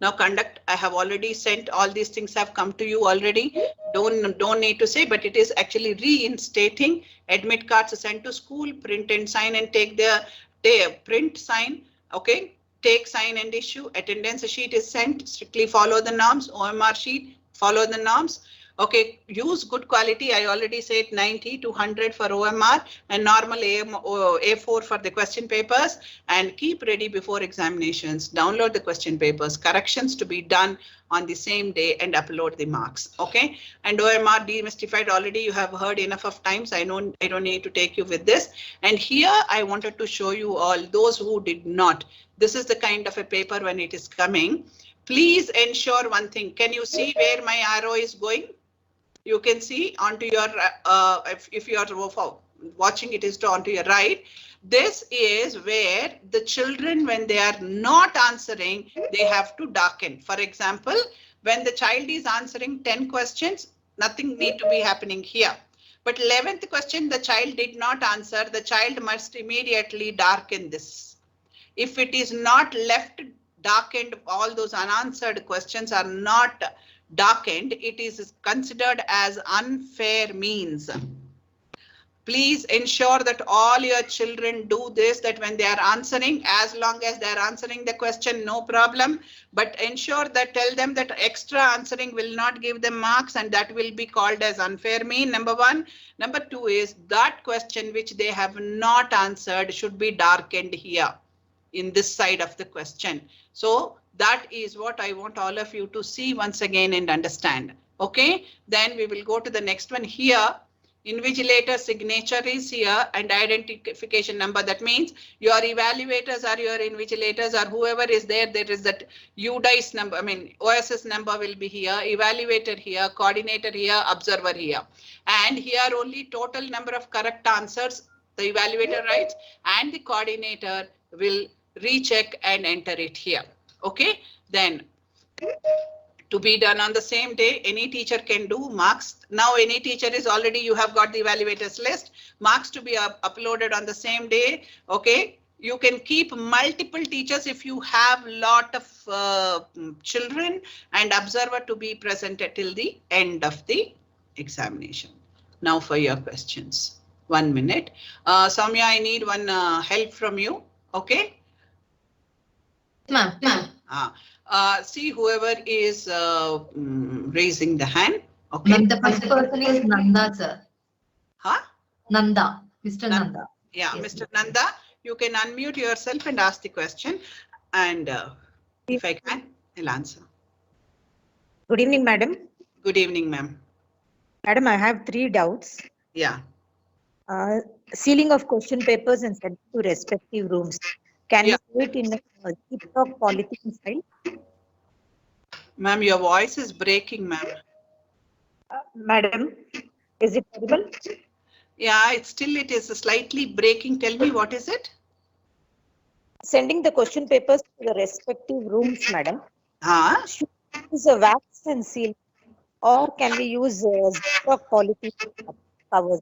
Now conduct, I have already sent, all these things have come to you already. Don't need to say, but it is actually reinstating. Admit cards are sent to school, print and sign and take their print, sign, okay, take, sign and issue. Attendance sheet is sent, strictly follow the norms. OMR sheet, follow the norms. Okay, use good quality. I already said 90 to 100 for OMR and normal A4 for the question papers, and keep ready before examinations. Download the question papers, corrections to be done on the same day and upload the marks. Okay, and OMR demystified already. You have heard enough of times. I don't need to take you with this. And here I wanted to show you all those who did not. This is the kind of a paper when it is coming. Please ensure one thing. Can you see where my arrow is going? You can see onto your, if you are watching it is to onto your right. This is where the children, when they are not answering, they have to darken. For example, when the child is answering 10 questions, nothing need to be happening here. But 11th question, the child did not answer, the child must immediately darken this. If it is not left darkened, all those unanswered questions are not darkened, it is considered as unfair means. Please ensure that all your children do this, that when they are answering, as long as they are answering the question, no problem. But ensure that, tell them that extra answering will not give them marks, and that will be called as unfair mean, number one. Number two is that question which they have not answered should be darkened here in this side of the question. So that is what I want all of you to see once again and understand. Okay, then we will go to the next one here. Invigilator signature is here and identification number. That means your evaluators or your invigilators or whoever is there, there is that UDICE number, OSS number will be here, evaluator here, coordinator here, observer here. And here only total number of correct answers the evaluator writes and the coordinator will recheck and enter it here. Okay, then to be done on the same day, any teacher can do marks. Now any teacher is already, you have got the evaluators list, marks to be uploaded on the same day. Okay, you can keep multiple teachers if you have lot of children, and observer to be presented till the end of the examination. Now for your questions. 1 minute. Soumya, I need one help from you. Okay.
Ma'am.
See whoever is raising the hand. Okay.
Ma'am, the first person is Nanda, sir.
Huh?
Nanda, Mr. Nanda.
Yeah,
Yes,
Mr. Nanda, you can unmute yourself and ask the question. And if I can, I'll answer.
Good evening, madam.
Good evening, ma'am.
Madam, I have 3 doubts.
Yeah.
Sealing of question papers and sent to respective rooms. Can you do it in a zip-lock polythene file?
Ma'am, your voice is breaking, ma'am.
Madam, is it audible?
Yeah, it is slightly breaking. Tell me, what is it?
Sending the question papers to the respective rooms, madam. Should we use a wax and seal, or can we use zip-lock polythene covers?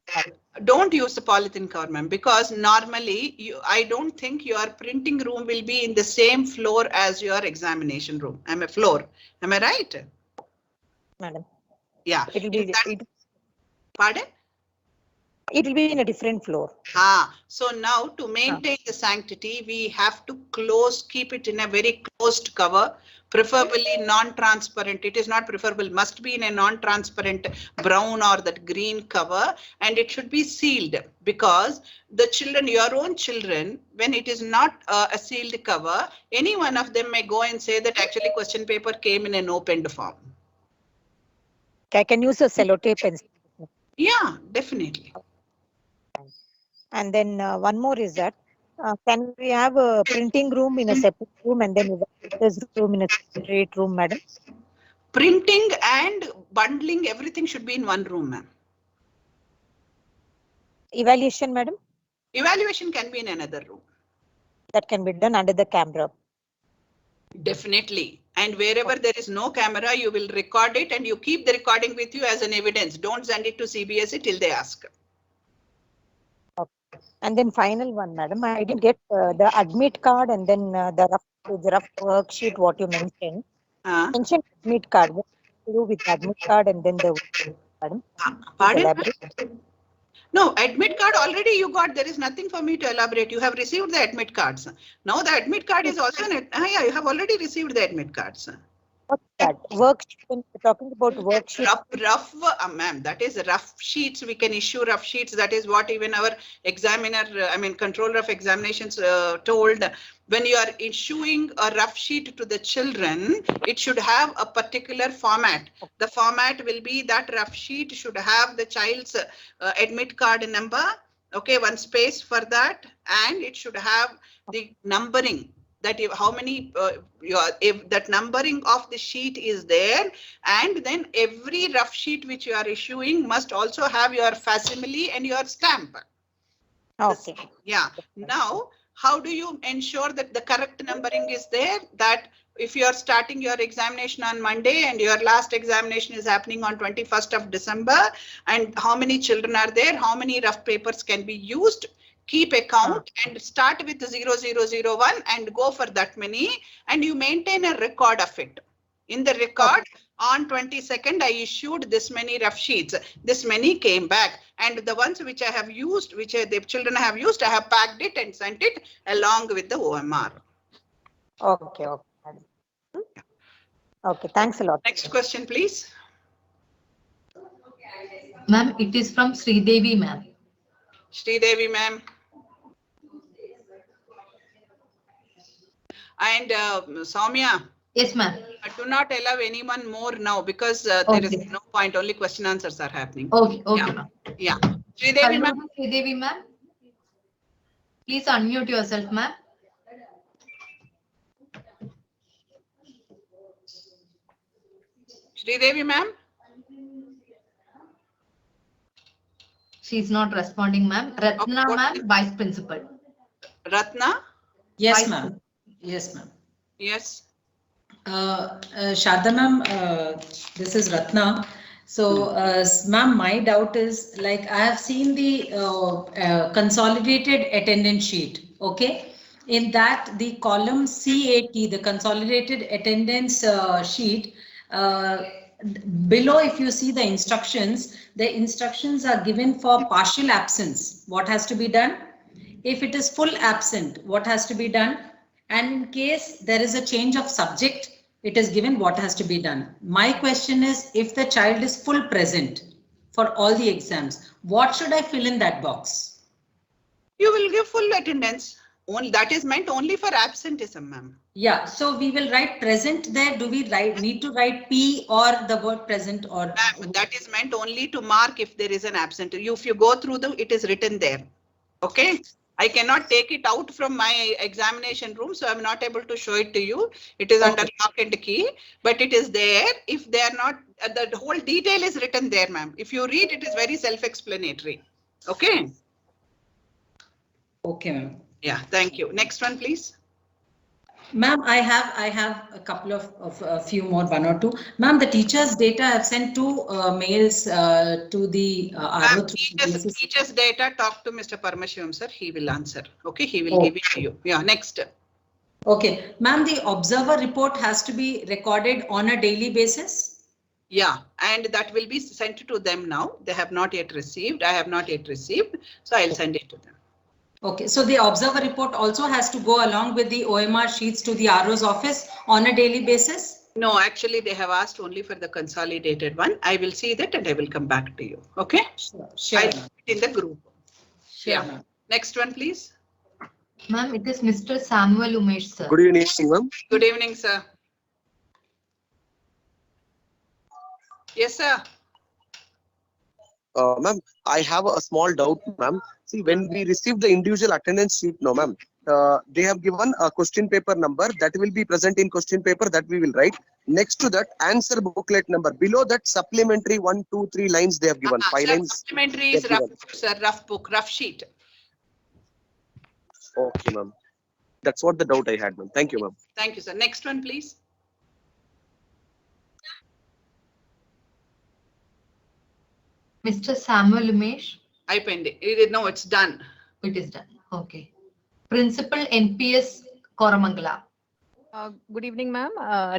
Don't use the polythene cover, ma'am, because normally I don't think your printing room will be in the same floor as your examination room. Am I right?
Madam.
Yeah.
It will be.
Pardon?
It will be in a different floor.
So now to maintain the sanctity, we have to keep it in a very closed cover, preferably non-transparent. It is not preferable, must be in a non-transparent brown or that green cover, and it should be sealed, because the children, your own children, when it is not a sealed cover, any one of them may go and say that actually question paper came in an opened form.
I can use a sellotape pencil.
Yeah, definitely.
And then one more is that, can we have a printing room in a separate room and then this room in a separate room, madam?
Printing and bundling, everything should be in one room, ma'am.
Evaluation, madam?
Evaluation can be in another room.
That can be done under the camera.
Definitely. And wherever there is no camera, you will record it and you keep the recording with you as an evidence. Don't send it to CBSE till they ask.
And then final one, madam, I didn't get the admit card and then the rough worksheet, what you mentioned. Mentioned admit card. What to do with the admit card and then the madam?
Pardon? No, admit card already you got. There is nothing for me to elaborate. You have received the admit cards. Now the admit card is also yeah, you have already received the admit cards.
What's that? Worksheet, when we're talking about worksheet.
Rough, ma'am, that is rough sheets. We can issue rough sheets. That is what even our examiner, controller of examinations told. When you are issuing a rough sheet to the children, it should have a particular format. The format will be that rough sheet should have the child's admit card number. Okay, one space for that, and it should have the numbering. That if how many if that numbering of the sheet is there, and then every rough sheet which you are issuing must also have your facsimile and your stamp.
Okay.
Yeah. Now, how do you ensure that the correct numbering is there? That if you are starting your examination on Monday and your last examination is happening on 21st of December, and how many children are there, how many rough papers can be used? Keep a count and start with 0001 and go for that many, and you maintain a record of it. In the record, on 22nd, I issued this many rough sheets. This many came back, and the ones which I have used, which the children have used, I have packed it and sent it along with the OMR.
Okay. Okay, thanks a lot.
Next question, please.
Ma'am, it is from Sridevi, ma'am.
Sridevi, ma'am. And Soumya.
Yes, ma'am.
Do not allow anyone more now, because there is no point. Only question answers are happening.
Okay,
Yeah.
ma'am.
Yeah. Sridevi, ma'am.
Sridevi, ma'am. Please unmute yourself, ma'am.
Sridevi, ma'am.
She is not responding, ma'am. Ratna,
Okay,
ma'am, vice principal.
Ratna.
Yes, ma'am. Yes, ma'am.
Yes.
Sharda ma'am, this is Ratna. So, ma'am, my doubt is, like, I have seen the consolidated attendance sheet. Okay, in that the column CAT, the consolidated attendance sheet, below, if you see the instructions are given for partial absence. What has to be done? If it is full absent, what has to be done? And in case there is a change of subject, it is given what has to be done. My question is, if the child is full present for all the exams, what should I fill in that box?
You will give full attendance. Only that is meant only for absenteeism, ma'am.
Yeah, so we will write present there. Do we need to write P or the word present, or?
Ma'am, that is meant only to mark if there is an absent. If you go through it is written there. Okay. I cannot take it out from my examination room, so I'm not able to show it to you. It is under lock and key, but it is there. If they are not, the whole detail is written there, ma'am. If you read, it is very self-explanatory. Okay.
Okay, ma'am.
Yeah, thank you. Next one, please.
Ma'am, I have a couple of a few more, one or two. Ma'am, the teachers' data, I have sent two mails to the RO.
Teachers' data, talk to Mr. Paramasivam, sir. He will answer. Okay, he will give it to you. Yeah, next.
Okay, ma'am, the observer report has to be recorded on a daily basis.
Yeah, and that will be sent to them now. They have not yet received. I have not yet received. So I'll send it to them.
Okay, so the observer report also has to go along with the OMR sheets to the RO's office on a daily basis?
No, actually they have asked only for the consolidated one. I will see that and I will come back to you. Okay?
Sure.
I'll put it in the group.
Sure.
Yeah. Next one, please.
Ma'am, it is Mr. Samuel Umesh, sir.
Good evening, ma'am.
Good evening, sir. Yes, sir.
Ma'am, I have a small doubt, ma'am. See, when we receive the individual attendance sheet, no, ma'am, they have given a question paper number that will be present in question paper that we will write. Next to that, answer booklet number. Below that, supplementary 1, 2, 3 lines they have given. 5
Sir,
lines.
supplementary is rough, sir, rough book, rough sheet.
Okay, ma'am. That's what the doubt I had, ma'am. Thank you, ma'am.
Thank you, sir. Next one, please.
Mr. Samuel Umesh.
I penned it. No, it's done.
It is done. Okay. Principal NPS Koramangala.
Good evening, ma'am.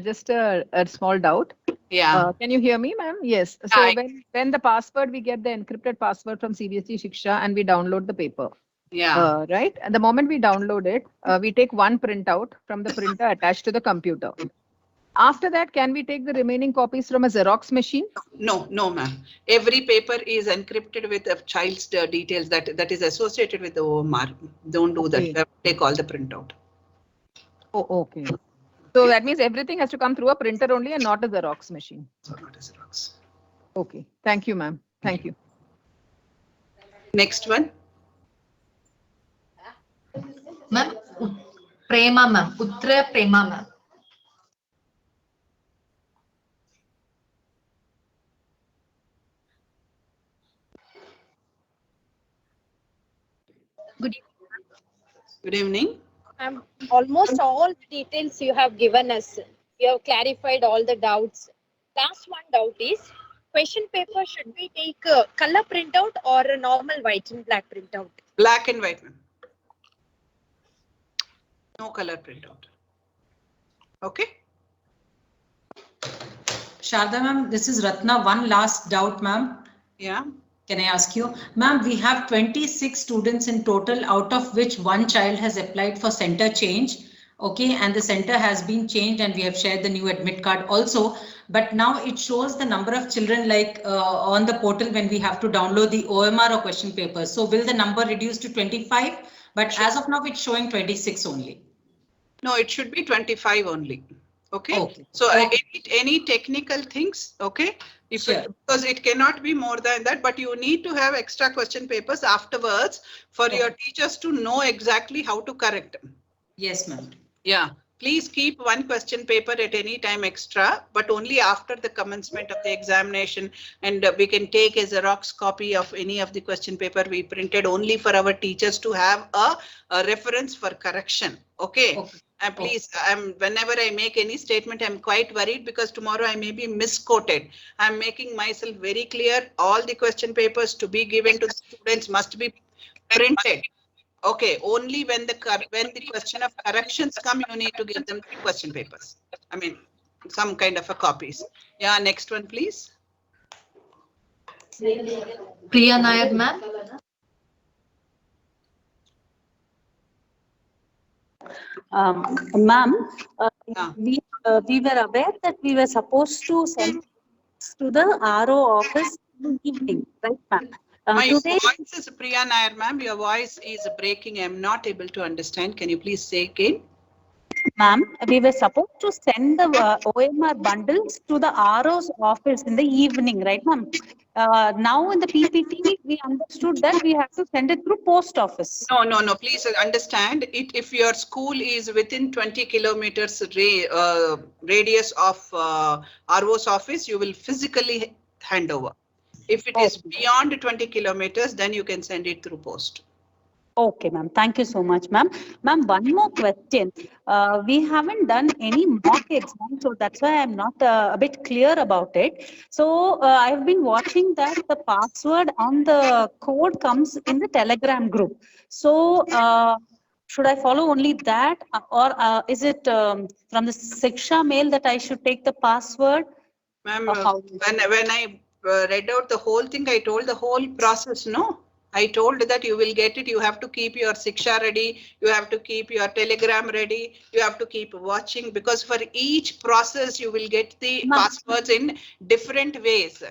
Just a small doubt.
Yeah.
Can you hear me, ma'am? Yes. So
Hi.
when the password, we get the encrypted password from CBSE Shiksha and we download the paper.
Yeah.
Right? And the moment we download it, we take one printout from the printer attached to the computer. After that, can we take the remaining copies from a Xerox machine?
No, ma'am. Every paper is encrypted with a child's details that is associated with the OMR. Don't do that.
Okay.
You have to take all the printout.
Oh, okay. So that means everything has to come through a printer only and not a Xerox machine.
So not a Xerox.
Okay. Thank you, ma'am. Thank you.
Next one.
Ma'am, Prema ma'am. Uttra Prema ma'am.
Good evening.
Almost all the details you have given us. You have clarified all the doubts. Last one doubt is, question paper should we take a color printout or a normal white and black printout?
Black and white, ma'am. No color printout. Okay.
Sharda ma'am, this is Ratna. One last doubt, ma'am.
Yeah.
Can I ask you? Ma'am, we have 26 students in total, out of which one child has applied for center change. Okay, and the center has been changed and we have shared the new admit card also. But now it shows the number of children like on the portal when we have to download the OMR or question papers. So will the number reduce to 25? But as of now, it's showing 26 only.
No, it should be 25 only. Okay.
Okay.
So
Okay.
any technical things, okay? If
Sure.
because it cannot be more than that, but you need to have extra question papers afterwards for
Okay.
your teachers to know exactly how to correct them.
Yes, ma'am.
Yeah. Please keep one question paper at any time extra, but only after the commencement of the examination. And we can take a Xerox copy of any of the question paper we printed only for our teachers to have a reference for correction. Okay.
Okay.
And please, whenever I make any statement, I'm quite worried because tomorrow I may be misquoted. I'm making myself very clear. All the question papers to be given to the students must be printed. Okay, only when the question of corrections come, you need to give them the question papers. I mean, some kind of a copies. Yeah, next one, please.
Priya Nair ma'am.
Ma'am,
Yeah.
we were aware that we were supposed to send to the RO office in the evening, right, ma'am?
My
Today,
voice is Priya Nair, ma'am. Your voice is breaking. I'm not able to understand. Can you please say again?
ma'am, we were supposed to send the OMR bundles to the RO's office in the evening, right, ma'am? Now in the PPT, we understood that we have to send it through post office.
No. Please understand it. If your school is within 20 kilometers radius of RO's office, you will physically hand over. If it is beyond 20 kilometers, then you can send it through post.
Okay, ma'am. Thank you so much, ma'am. Ma'am, one more question. We haven't done any mock exam, so that's why I'm not a bit clear about it. So I've been watching that the password on the code comes in the Telegram group. So should I follow only that, or is it from the Shiksha mail that I should take the password?
Ma'am,
How
when I read out the whole thing, I told the whole process, no? I told that you will get it. You have to keep your Siksha ready. You have to keep your Telegram ready. You have to keep watching, because for each process you will get the
Ma'am.
passwords in different ways.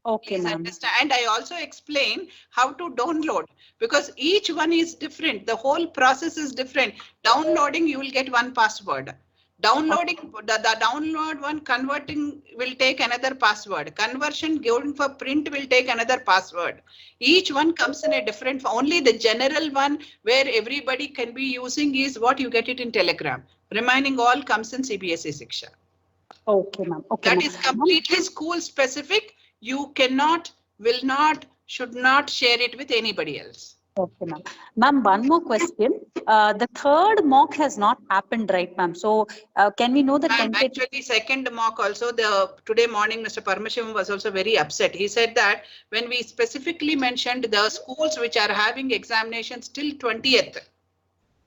Okay,
Please
ma'am.
understand. And I also explain how to download, because each one is different. The whole process is different. Downloading, you will get one password. Downloading, the download one, converting will take another password. Conversion going for print will take another password. Each one comes in a different, only the general one where everybody can be using is what you get it in Telegram. Remaining all comes in CBSE Siksha.
Okay, ma'am. Okay,
That
ma'am.
is completely school specific. You cannot, will not, should not share it with anybody else.
Okay, ma'am. Ma'am, one more question. The third mock has not happened, right, ma'am? So can we know the
Ma'am,
tentative?
actually, second mock also, the today morning, Mr. Paramashivam was also very upset. He said that when we specifically mentioned the schools which are having examinations till 20th,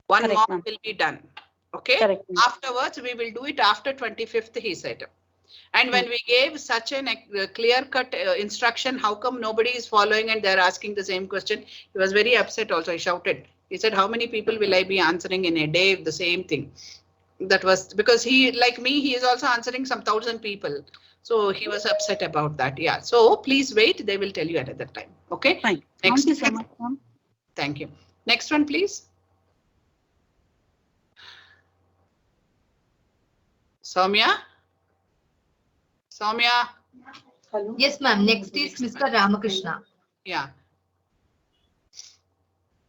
one
Correct,
mock
ma'am.
will be done. Okay.
Correct, ma'am.
Afterwards, we will do it after 25th, he said. And when we gave such a clear-cut instruction, how come nobody is following and they're asking the same question? He was very upset also. He shouted. He said, how many people will I be answering in a day the same thing? That was because he, like me, he is also answering some 1,000 people. So he was upset about that. Yeah. So please wait. They will tell you another time. Okay.
Fine.
Next.
Thank you so much, ma'am.
Thank you. Next one, please. Soumya. Soumya.
Yes, ma'am. Next is Mr. Ramakrishna.
Yeah.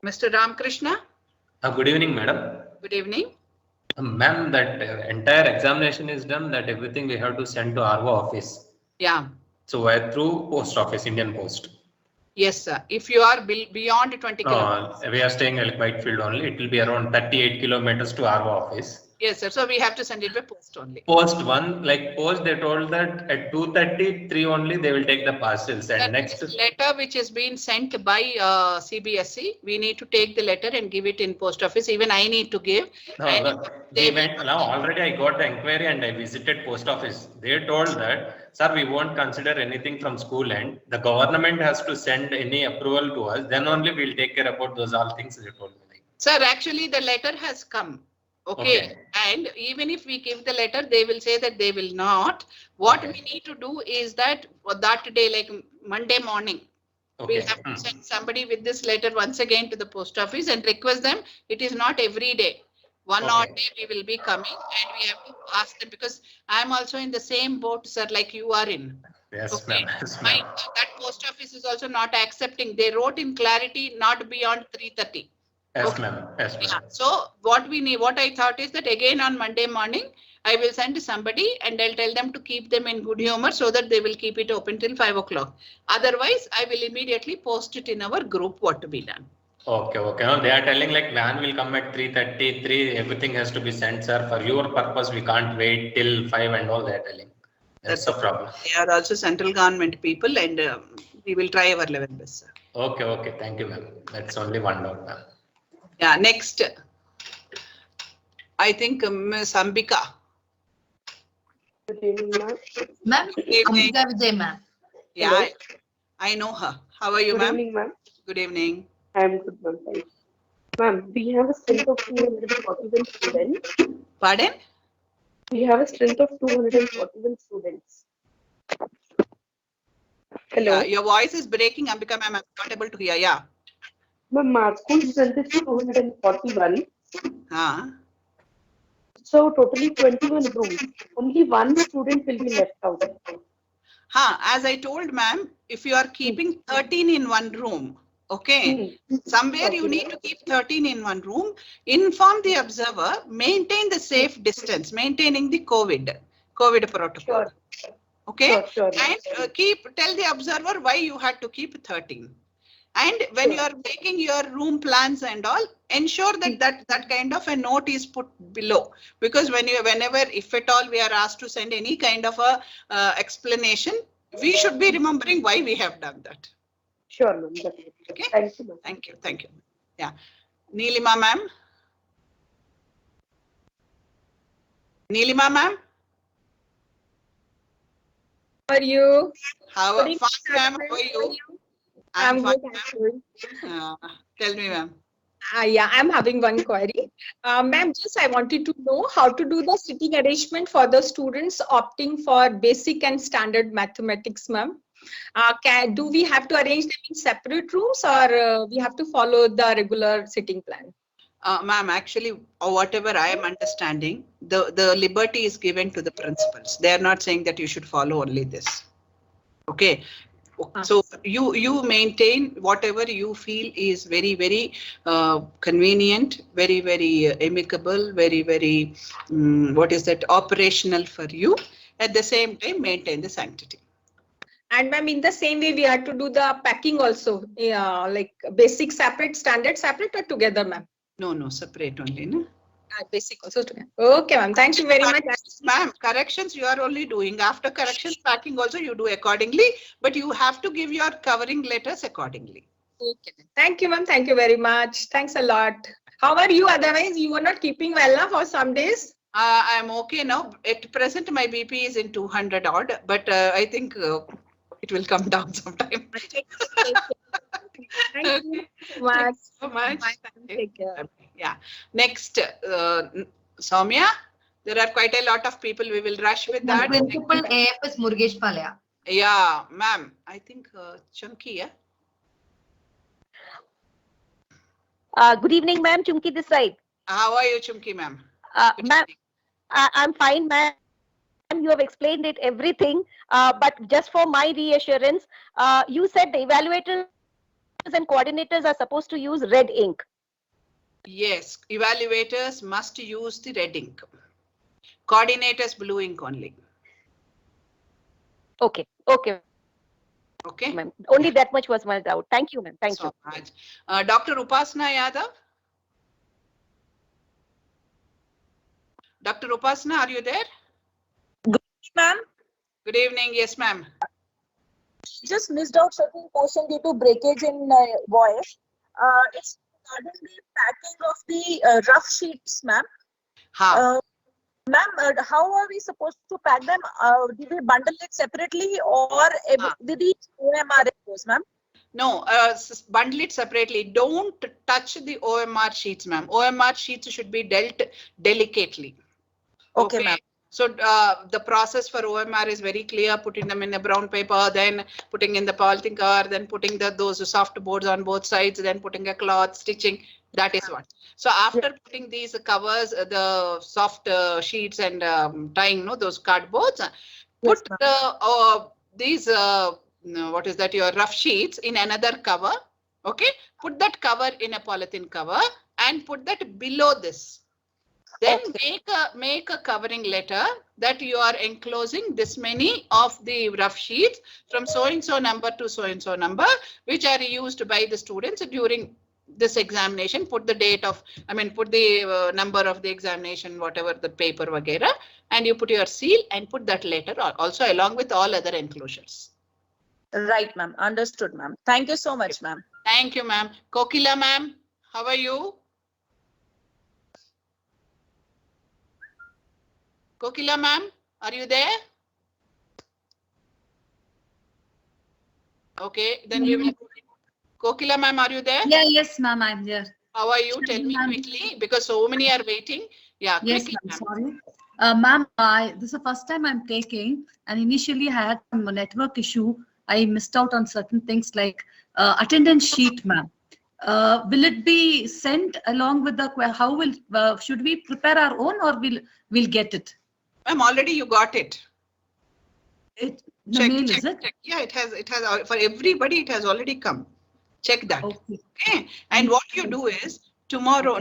Mr. Ramakrishna.
Good evening, madam.
Good evening.
Ma'am, that entire examination is done, that everything we have to send to RO office.
Yeah.
So through post office, Indian Post.
Yes, sir. If you are beyond 20 kilometers.
We are staying at Whitefield only. It will be around 38 kilometers to RO office.
Yes, sir. So we have to send it by post only.
Post one, like post, they told that at 2:33 only they will take the parcels. And
that
next
letter which is being sent by CBSE, we need to take the letter and give it in post office. Even I need to give.
No, they went now. Already I got the inquiry and I visited post office. They told that, sir, we won't consider anything from school end. The government has to send any approval to us. Then only we'll take care about those all things. They told me.
Sir, actually the letter has come. Okay. And even if we give the letter, they will say that they will not. What we need to do is that for that day, like Monday morning, we'll have to send somebody with this letter once again to the post office and request them. It is not every day. One odd day we will be coming and we have to ask them, because I'm also in the same boat, sir, like you are in.
Yes, ma'am. Yes,
that post office is also not accepting. They wrote in clarity, not beyond 3:30.
Yes, ma'am. Yes, ma'am.
Yeah. So what we need, what I thought is that again on Monday morning, I will send somebody and I'll tell them to keep them in good humor so that they will keep it open till 5 o'clock. Otherwise, I will immediately post it in our group what to be done.
Okay. No, they are telling like van will come at 3:33. Everything has to be sent, sir. For your purpose, we can't wait till 5 and all. They are telling. That's a problem.
They are also central government people, and we will try our level best, sir.
Okay. Thank you, ma'am. That's only one doubt, ma'am.
Yeah. Next, I think Ms. Ambika.
Good evening, ma'am.
Ma'am, Ambika Vijay, ma'am.
Yeah,
Hello.
I know her. How are you,
Good
ma'am?
evening, ma'am.
Good evening.
I am good, ma'am. Thank you. Ma'am, we have a strength of 241 students.
Pardon?
We have a strength of 241 students. Hello.
Yeah, your voice is breaking, Ambika, ma'am. I'm not able to hear. Yeah.
Ma'am, our school strength is 241. So totally 21 rooms. Only one student will be left out.
As I told ma'am, if you are keeping 13 in one room, okay, somewhere you need to keep 13 in one room, inform the observer, maintain the safe distance, maintaining the COVID protocol.
Sure.
Okay,
Sure.
and tell the observer why you had to keep 13. And when you are making your room plans and all, ensure that kind of a note is put below, because whenever, if at all we are asked to send any kind of a explanation, we should be remembering why we have done that.
Sure, ma'am.
Okay.
Thank you, ma'am.
Thank you. Yeah. Neelima, ma'am. Neelima, ma'am.
How are you?
How
Good evening,
fine, ma'am?
ma'am.
How are you?
I'm
fine,
good, actually.
ma'am. Tell me, ma'am.
Yeah, I'm having one query. Ma'am, just I wanted to know how to do the sitting arrangement for the students opting for basic and standard mathematics, ma'am. Do we have to arrange them in separate rooms or we have to follow the regular sitting plan?
Ma'am, actually, whatever I am understanding, the liberty is given to the principals. They are not saying that you should follow only this. Okay. So you maintain whatever you feel is very, very convenient, very, very amicable, very, very, what is that, operational for you. At the same time, maintain the sanctity.
And ma'am, in the same way, we have to do the packing also, like basic separate, standard separate, or together, ma'am?
No, separate only, no?
Basic also together. Okay, ma'am. Thank you very much.
Ma'am, corrections you are only doing. After corrections, packing also you do accordingly, but you have to give your covering letters accordingly.
Okay. Thank you, ma'am. Thank you very much. Thanks a lot. How are you? Otherwise, you were not keeping well now for some days.
I'm okay now. At present, my BP is in 200 odd, but I think it will come down sometime.
Thank you so much.
Take care. Yeah. Next, Soumya, there are quite a lot of people. We will rush with that.
Principal AFS Murugesh Palaya.
Yeah, ma'am. I think Chunky, yeah?
Good evening, ma'am. Chunky this side.
How are you, Chunky, ma'am?
Ma'am, I'm fine, ma'am. You have explained it everything, but just for my reassurance, you said the evaluators and coordinators are supposed to use red ink.
Yes, evaluators must use the red ink. Coordinators blue ink only.
Okay. Ma'am. Only that much was my doubt. Thank you, ma'am. Thank you.
Much. Dr. Upasana Yadav. Dr. Upasana, are you there?
Good evening, ma'am.
Good evening. Yes, ma'am.
Just missed out certain portion due to breakage in voice. It's regarding the packing of the rough sheets, ma'am. Ma'am, how are we supposed to pack them? Do we bundle it separately or did the OMR goes, ma'am?
No, bundle it separately. Don't touch the OMR sheets, ma'am. OMR sheets should be dealt delicately.
Okay, ma'am.
So the process for OMR is very clear, putting them in a brown paper, then putting in the polythene cover, then putting those soft boards on both sides, then putting a cloth, stitching. That is what. So after putting these covers, the soft sheets and tying those cardboards, put these, what is that, your rough sheets in another cover. Okay, put that cover in a polythene cover and put that below this. Then make a covering letter that you are enclosing this many of the rough sheets from so and so number to so and so number, which are used by the students during this examination. Put the date of, put the number of the examination, whatever the paper vagera, and you put your seal and put that letter also along with all other enclosures.
Right, ma'am. Understood, ma'am. Thank you so much, ma'am.
Thank you, ma'am. Kokila, ma'am, how are you? Kokila, ma'am, are you there? Okay, then we will. Kokila, ma'am, are you there?
Yeah, yes, ma'am, I'm here.
How are you? Tell me quickly, because so many are waiting. Yeah,
yes,
quickly,
ma'am. Sorry. Ma'am, this is the first time I'm taking, and initially I had some network issue. I missed out on certain things like attendance sheet, ma'am. Will it be sent along with the, how will, should we prepare our own or we'll get it?
Ma'am, already you got it.
The mail, is it?
Check. Yeah, it has for everybody, it has already come. Check that. Okay. And what you do is tomorrow,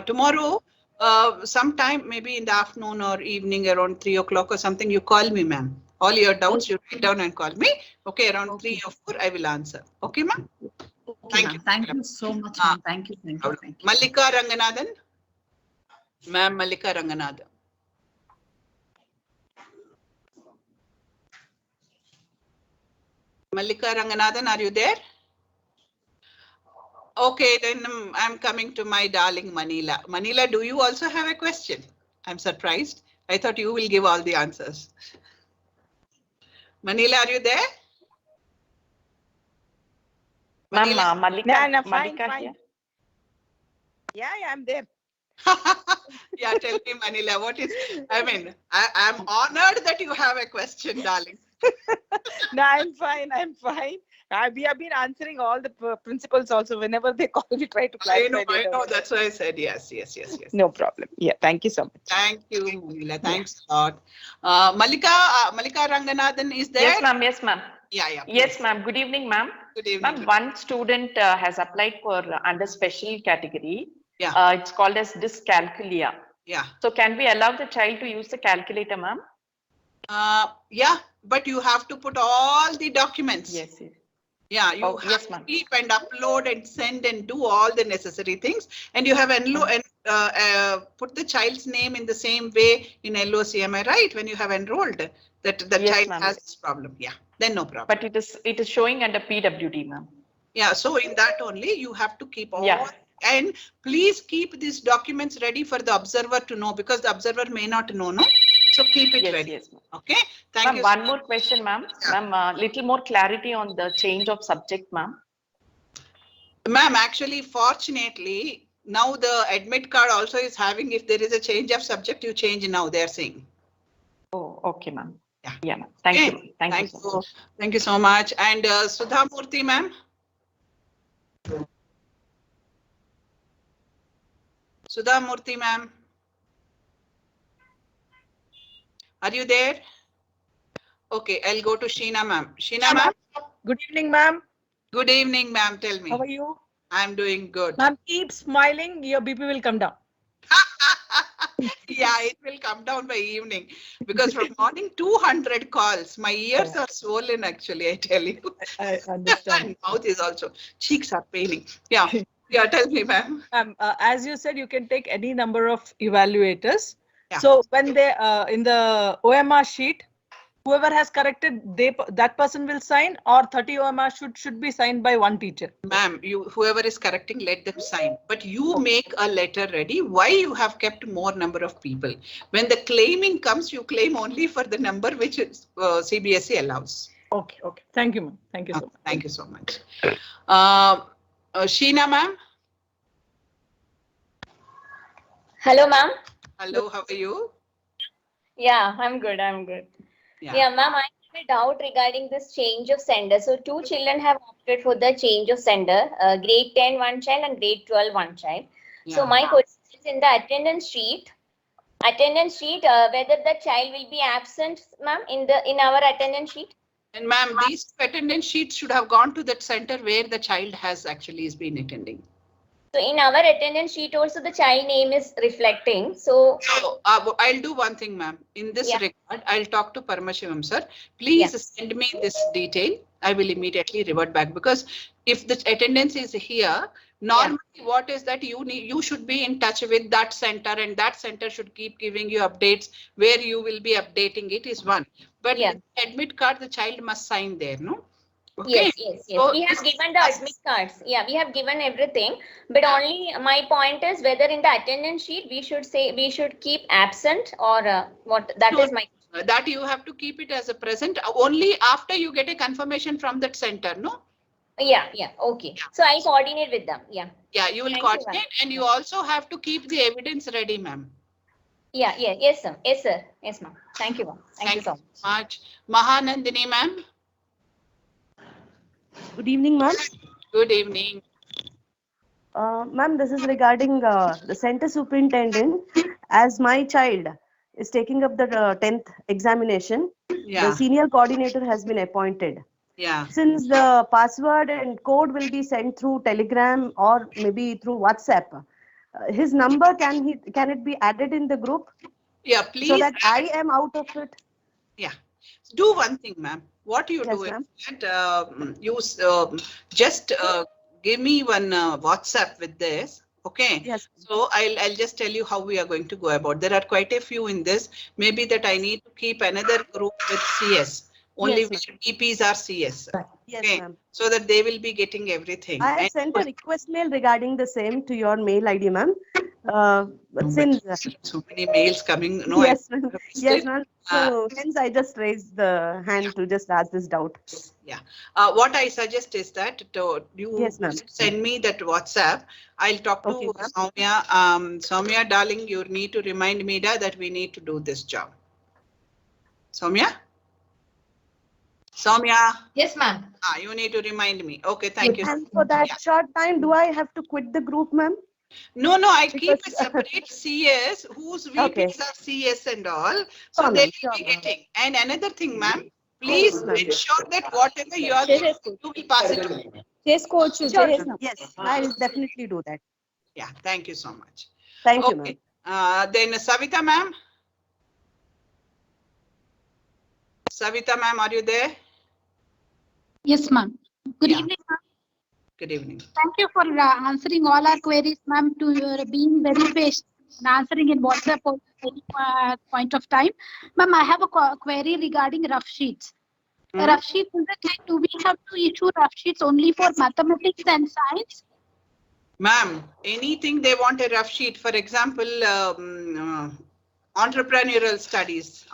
tomorrow, sometime maybe in the afternoon or evening around 3 o'clock or something, you call me, ma'am. All your doubts, you write down and call me. Okay, around 3 or 4, I will answer. Okay, ma'am?
Thank you. Thank you so much, ma'am. Thank you.
Mallika Ranganathan. Ma'am, Mallika Ranganathan. Mallika Ranganathan, are you there? Okay, then I'm coming to my darling Manila. Manila, do you also have a question? I'm surprised. I thought you will give all the answers. Manila, are you there?
Ma'am,
Manila?
Malika here.
Yeah, I'm there.
Yeah, tell me, Manila, what is, I'm honored that you have a question, darling.
No, I'm fine. We have been answering all the principals also. Whenever they call, we try to clarify.
I know. That's why I said yes.
No problem. Yeah, thank you so much.
Thank you, Manila. Thanks a lot. Malika Ranganathan is there?
Yes, ma'am. Yes, ma'am.
Yeah.
Yes, ma'am. Good evening, ma'am.
Good evening.
Ma'am, one student has applied for under special category.
Yeah.
It's called as dyscalculia.
Yeah.
So can we allow the child to use the calculator, ma'am?
Yeah, but you have to put all the documents.
Yes.
Yeah, you have to keep and upload and send and do all the necessary things. And you have put the child's name in the same way in LOC. Am I right? When you have enrolled that the child has this problem. Yeah, then no problem.
But it is showing under PWD, ma'am.
Yeah, so in that only you have to keep all. And please keep these documents ready for the observer to know, because the observer may not know, no? So keep it ready.
Yes,
okay. Thank you.
One more question, ma'am. Ma'am, little more clarity on the change of subject, ma'am.
Ma'am, actually, fortunately, now the admit card also is having, if there is a change of subject, you change now, they are saying.
Oh, okay, ma'am. Yeah, ma'am. Thank you. Thank you so much.
Thank you so much. And Sudha Murthy, ma'am. Sudha Murthy, ma'am. Are you there? Okay, I'll go to Sheena, ma'am. Sheena, ma'am.
Good evening, ma'am.
Good evening, ma'am. Tell me.
How are you?
I'm doing good.
Ma'am, keep smiling. Your BP will come down.
Yeah, it will come down by evening, because from morning 200 calls. My ears are swollen, actually, I tell you.
I understand.
And mouth is also, cheeks are paining. Yeah. Yeah, tell me, ma'am.
As you said, you can take any number of evaluators.
Yeah.
So when they in the OMR sheet, whoever has corrected, that person will sign, or 30 OMR should be signed by one teacher.
Ma'am, whoever is correcting, let them sign. But you make a letter ready. Why you have kept more number of people? When the claiming comes, you claim only for the number which CBSE allows.
Okay. Thank you, ma'am. Thank you so much.
Thank you so much. Sheena, ma'am.
Hello, ma'am.
Hello, how are you?
Yeah, I'm good. Yeah, ma'am, I have a doubt regarding this change of sender. So 2 children have opted for the change of sender, grade 10 one child and grade 12 one child.
Yeah.
So my question is, in the attendance sheet, whether the child will be absent, ma'am, in our attendance sheet.
And ma'am, these attendance sheets should have gone to that center where the child has actually been attending.
So in our attendance sheet also the child name is reflecting. So
I'll do one thing, ma'am. In this regard, I'll talk to Paramashivam sir. Please send me this detail. I will immediately revert back, because if the attendance is here, normally what is that you should be in touch with that center, and that center should keep giving you updates where you will be updating it is one. But admit card, the child must sign there, no? Okay.
Yes. So we have given the admit cards. Yeah, we have given everything. But only my point is whether in the attendance sheet we should keep absent or what. That is my.
That you have to keep it as a present only after you get a confirmation from that center, no?
Yeah. Okay. So I coordinate with them. Yeah.
Yeah, you will coordinate, and you also have to keep the evidence ready, ma'am.
Yeah. Yes, sir. Yes, ma'am. Thank you, ma'am. Thank you so
much. Mahanandini, ma'am.
Good evening, ma'am.
Good evening.
Ma'am, this is regarding the center superintendent. As my child is taking up the 10th examination, the senior coordinator has been appointed.
Yeah.
Since the password and code will be sent through Telegram or maybe through WhatsApp, his number, can it be added in the group?
Yeah, please.
So that I am out of it.
Yeah. Do one thing, ma'am. What you do is that you just give me one WhatsApp with this. Okay.
Yes.
So I'll just tell you how we are going to go about. There are quite a few in this. Maybe that I need to keep another group with CS. Only which EPs are CS.
Yes,
okay.
ma'am.
So that they will be getting everything.
I have sent a request mail regarding the same to your mail ID, ma'am. But since
so many mails coming, no,
yes, yes, ma'am. So hence I just raised the hand to just ask this doubt.
Yeah. What I suggest is that you send me that WhatsApp. I'll talk to Soumya. Soumya, darling, you need to remind Mida that we need to do this job. Soumya? Soumya?
Yes, ma'am.
You need to remind me. Okay, thank you.
And for that short time, do I have to quit the group, ma'am?
No, I keep a separate CS whose VPs are CS and all. So they will be getting. And another thing, ma'am, please ensure that whatever you are getting, you will pass it to me.
Yes, coach. Yes, I'll definitely do that.
Yeah, thank you so much.
Thank you, ma'am.
Then Savita, ma'am. Savita, ma'am, are you there?
Yes, ma'am. Good evening, ma'am.
Good evening.
Thank you for answering all our queries, ma'am, to your being very patient and answering in WhatsApp at any point of time. Ma'am, I have a query regarding rough sheets. Rough sheets, is it like, do we have to issue rough sheets only for mathematics and science?
Ma'am, anything they want a rough sheet, for example, entrepreneurial studies,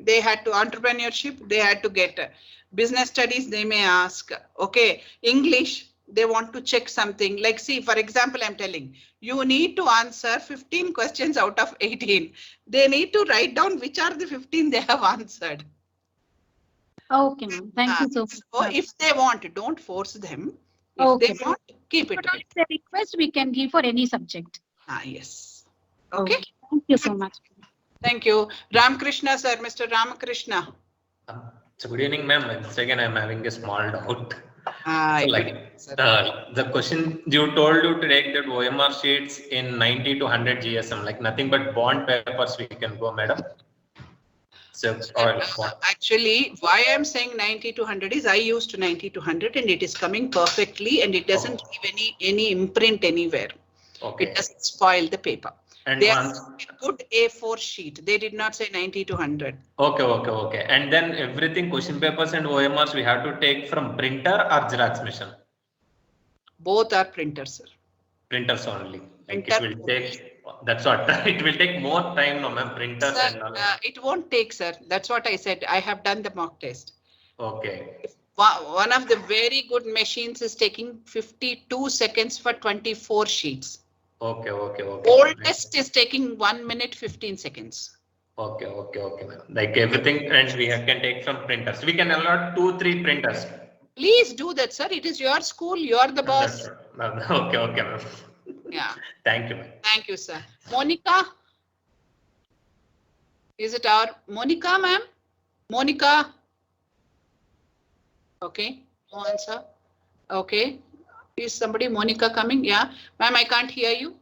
they had to entrepreneurship, they had to get business studies, they may ask, okay, English, they want to check something like, see, for example, I'm telling you need to answer 15 questions out of 18. They need to write down which are the 15 they have answered.
Okay, ma'am. Thank you so much.
So if they want, don't force them. If they want, keep it.
But it's a request we can give for any subject.
Yes. Okay.
Thank you so much.
Thank you. Ramakrishna, sir. Mr. Ramakrishna.
So good evening, ma'am. Once again, I'm having a small doubt. So like the question you told you to take that OMR sheets in 90 to 100 GSM, like nothing but bond papers we can go, madam. So
actually, why I'm saying 90 to 100 is I used 90 to 100 and it is coming perfectly and it doesn't leave any imprint anywhere.
Okay.
It doesn't spoil the paper.
And
they are good A4 sheet. They did not say 90 to 100.
Okay. And then everything, question papers and OMRs, we have to take from printer or Xerox machine?
Both are printers, sir.
Printers only. Like it will take, that's what, it will take more time, no ma'am, printers
Sir,
and all.
it won't take, sir. That's what I said. I have done the mock test.
Okay.
One of the very good machines is taking 52 seconds for 24 sheets.
Okay.
Oldest is taking 1 minute 15 seconds.
Okay. Like everything, and we can take from printers. We can allot 2-3 printers.
Please do that, sir. It is your school. You are the boss.
Okay, ma'am.
Yeah.
Thank you, ma'am.
Thank you, sir. Monica? Is it our Monica, ma'am? Monica? Okay. No answer. Okay. Is somebody, Monica, coming? Yeah. Ma'am, I can't hear you.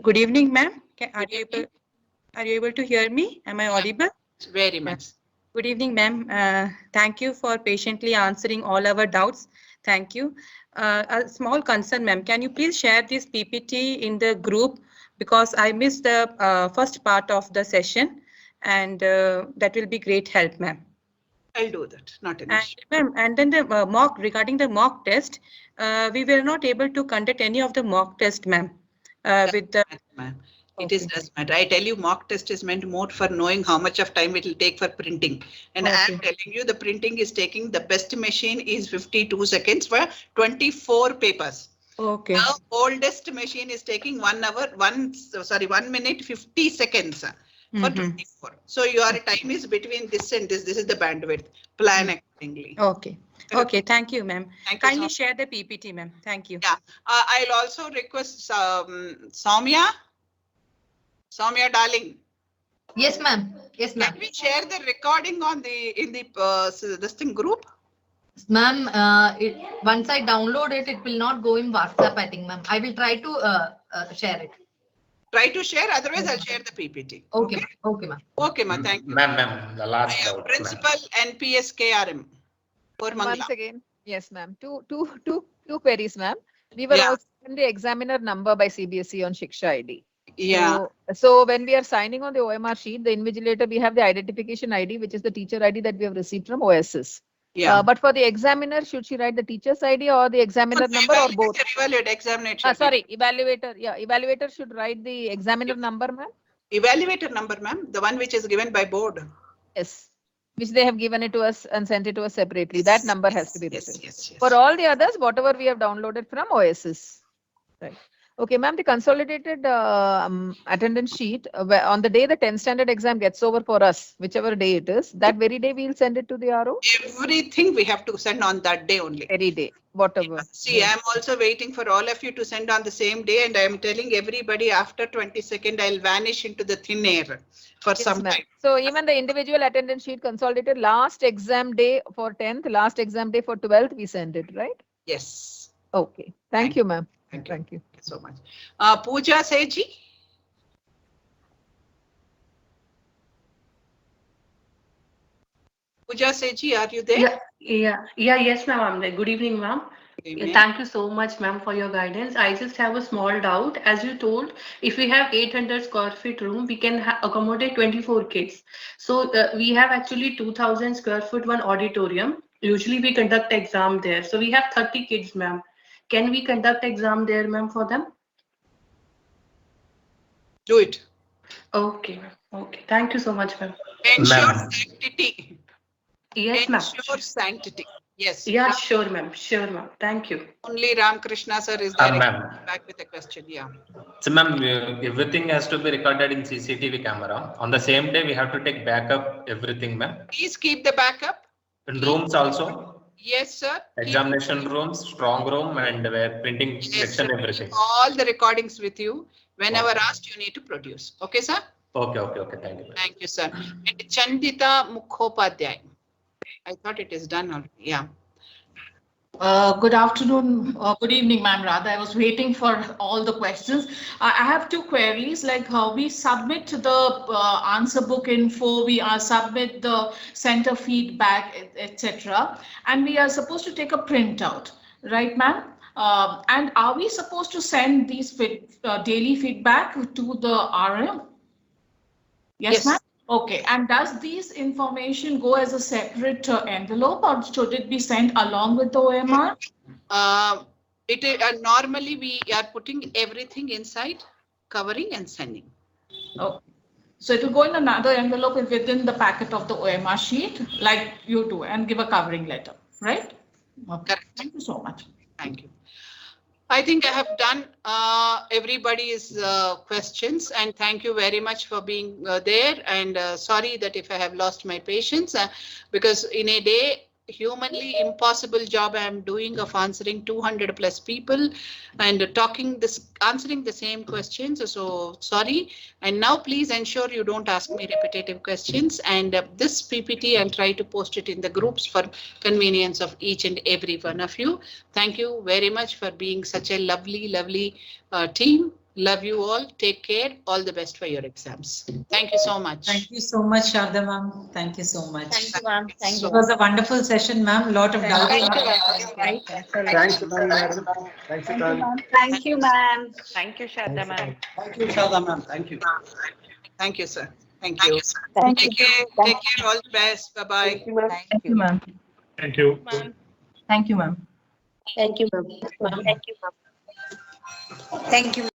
Good evening, ma'am. Are you able to hear me? Am I audible?
Very much.
Good evening, ma'am. Thank you for patiently answering all our doubts. Thank you. A small concern, ma'am. Can you please share this PPT in the group? Because I missed the first part of the session and that will be great help, ma'am.
I'll do that. Not an issue.
Ma'am, and then the regarding the mock test, we were not able to conduct any of the mock test, ma'am. With the
It is does matter. I tell you, mock test is meant more for knowing how much of time it will take for printing. And I'm telling you, the printing is taking, the best machine is 52 seconds for 24 papers.
Okay.
The oldest machine is taking 1 minute 50 seconds. For 24. So your time is between this and this. This is the bandwidth. Plan accordingly.
Okay. Thank you, ma'am. Kindly share the PPT, ma'am. Thank you.
Yeah. I'll also request Soumya. Soumya, darling.
Yes, ma'am. Yes, ma'am.
Can we share the recording on this thing group?
Ma'am, once I download it, it will not go in WhatsApp, I think, ma'am. I will try to share it.
Try to share, otherwise I'll share the PPT.
Okay, ma'am.
Okay, ma'am. Thank you.
Ma'am, the last doubt.
Principal NPS KRM.
Once again, yes, ma'am. Two queries, ma'am. We were also given the examiner number by CBSE on Shiksha ID.
Yeah.
So when we are signing on the OMR sheet, the invigilator, we have the identification ID, which is the teacher ID that we have received from OSS.
Yeah.
But for the examiner, should she write the teacher's ID or the examiner number or both?
Evaluate, examiner.
Sorry, evaluator. Yeah, evaluator should write the examiner number, ma'am.
Evaluator number, ma'am, the one which is given by board.
Yes, which they have given it to us and sent it to us separately.
Yes,
that number has to be written.
Yes.
For all the others, whatever we have downloaded from OSS. Right. Okay, ma'am, the consolidated attendance sheet on the day the 10th standard exam gets over for us, whichever day it is, that very day we'll send it to the RO?
Everything we have to send on that day only.
Every day, whatever.
See, I'm also waiting for all of you to send on the same day, and I am telling everybody after 22nd, I'll vanish into the thin air for some time.
So even the individual attendance sheet consolidated last exam day for 10th, last exam day for 12th, we send it, right?
Yes.
Okay. Thank you, ma'am.
Thank you so much. Pooja Seji. Pooja Seji, are you there?
Yes, ma'am, I'm there. Good evening, ma'am. Thank you so much, ma'am, for your guidance. I just have a small doubt. As you told, if we have 800 square feet room, we can accommodate 24 kids. So we have actually 2000 square foot one auditorium. Usually we conduct exam there. So we have 30 kids, ma'am. Can we conduct exam there, ma'am, for them?
Do it.
Okay, ma'am. Okay. Thank you so much, ma'am.
Ensure sanctity.
Yes, ma'am.
Ensure sanctity. Yes.
Yeah, sure, ma'am. Sure, ma'am. Thank you.
Only Ramakrishna sir is there.
Ma'am.
Back with a question. Yeah.
So, ma'am, everything has to be recorded in CCTV camera. On the same day, we have to take backup everything, ma'am.
Please keep the backup.
In rooms also.
Yes, sir.
Examination rooms, strong room, and where printing section, everything.
All the recordings with you. Whenever asked, you need to produce. Okay, sir?
Okay. Thank you.
Thank you, sir. And Chandita Mukhopadhyay. I thought it is done already. Yeah.
Good afternoon, good evening, ma'am. Rather, I was waiting for all the questions. I have two queries, like how we submit the answer book info, we submit the center feedback, etc. And we are supposed to take a printout, right, ma'am? And are we supposed to send these daily feedback to the RM? Yes, ma'am. Okay, and does this information go as a separate envelope, or should it be sent along with the OMR?
Normally we are putting everything inside, covering and sending.
Okay. So it will go in another envelope within the packet of the OMR sheet, like you do, and give a covering letter, right? Okay. Thank you so much.
Thank you. I think I have done everybody's questions, and thank you very much for being there. And sorry that if I have lost my patience, because in a day, humanly impossible job I am doing of answering 200 plus people and answering the same questions. So sorry. And now please ensure you don't ask me repetitive questions. And this PPT, I'll try to post it in the groups for convenience of each and every one of you. Thank you very much for being such a lovely team. Love you all. Take care. All the best for your exams. Thank you so much.
Thank you so much, Sharda ma'am. Thank you so much.
Thank you, ma'am. Thank you.
It was a wonderful session, ma'am. Lot of doubts.
Thank you.
Thanks, ma'am. Thanks, ma'am.
Thank you, ma'am. Thank you, Sharda ma'am.
Thank you, Sharda ma'am. Thank you.
Thank you, sir. Thank you.
Thank
Take
you.
care. Take care. All the best. Bye-bye.
Thank you, ma'am.
Thank you.
Thank you, ma'am.
Thank you, ma'am.
Thank you, ma'am.
Thank you.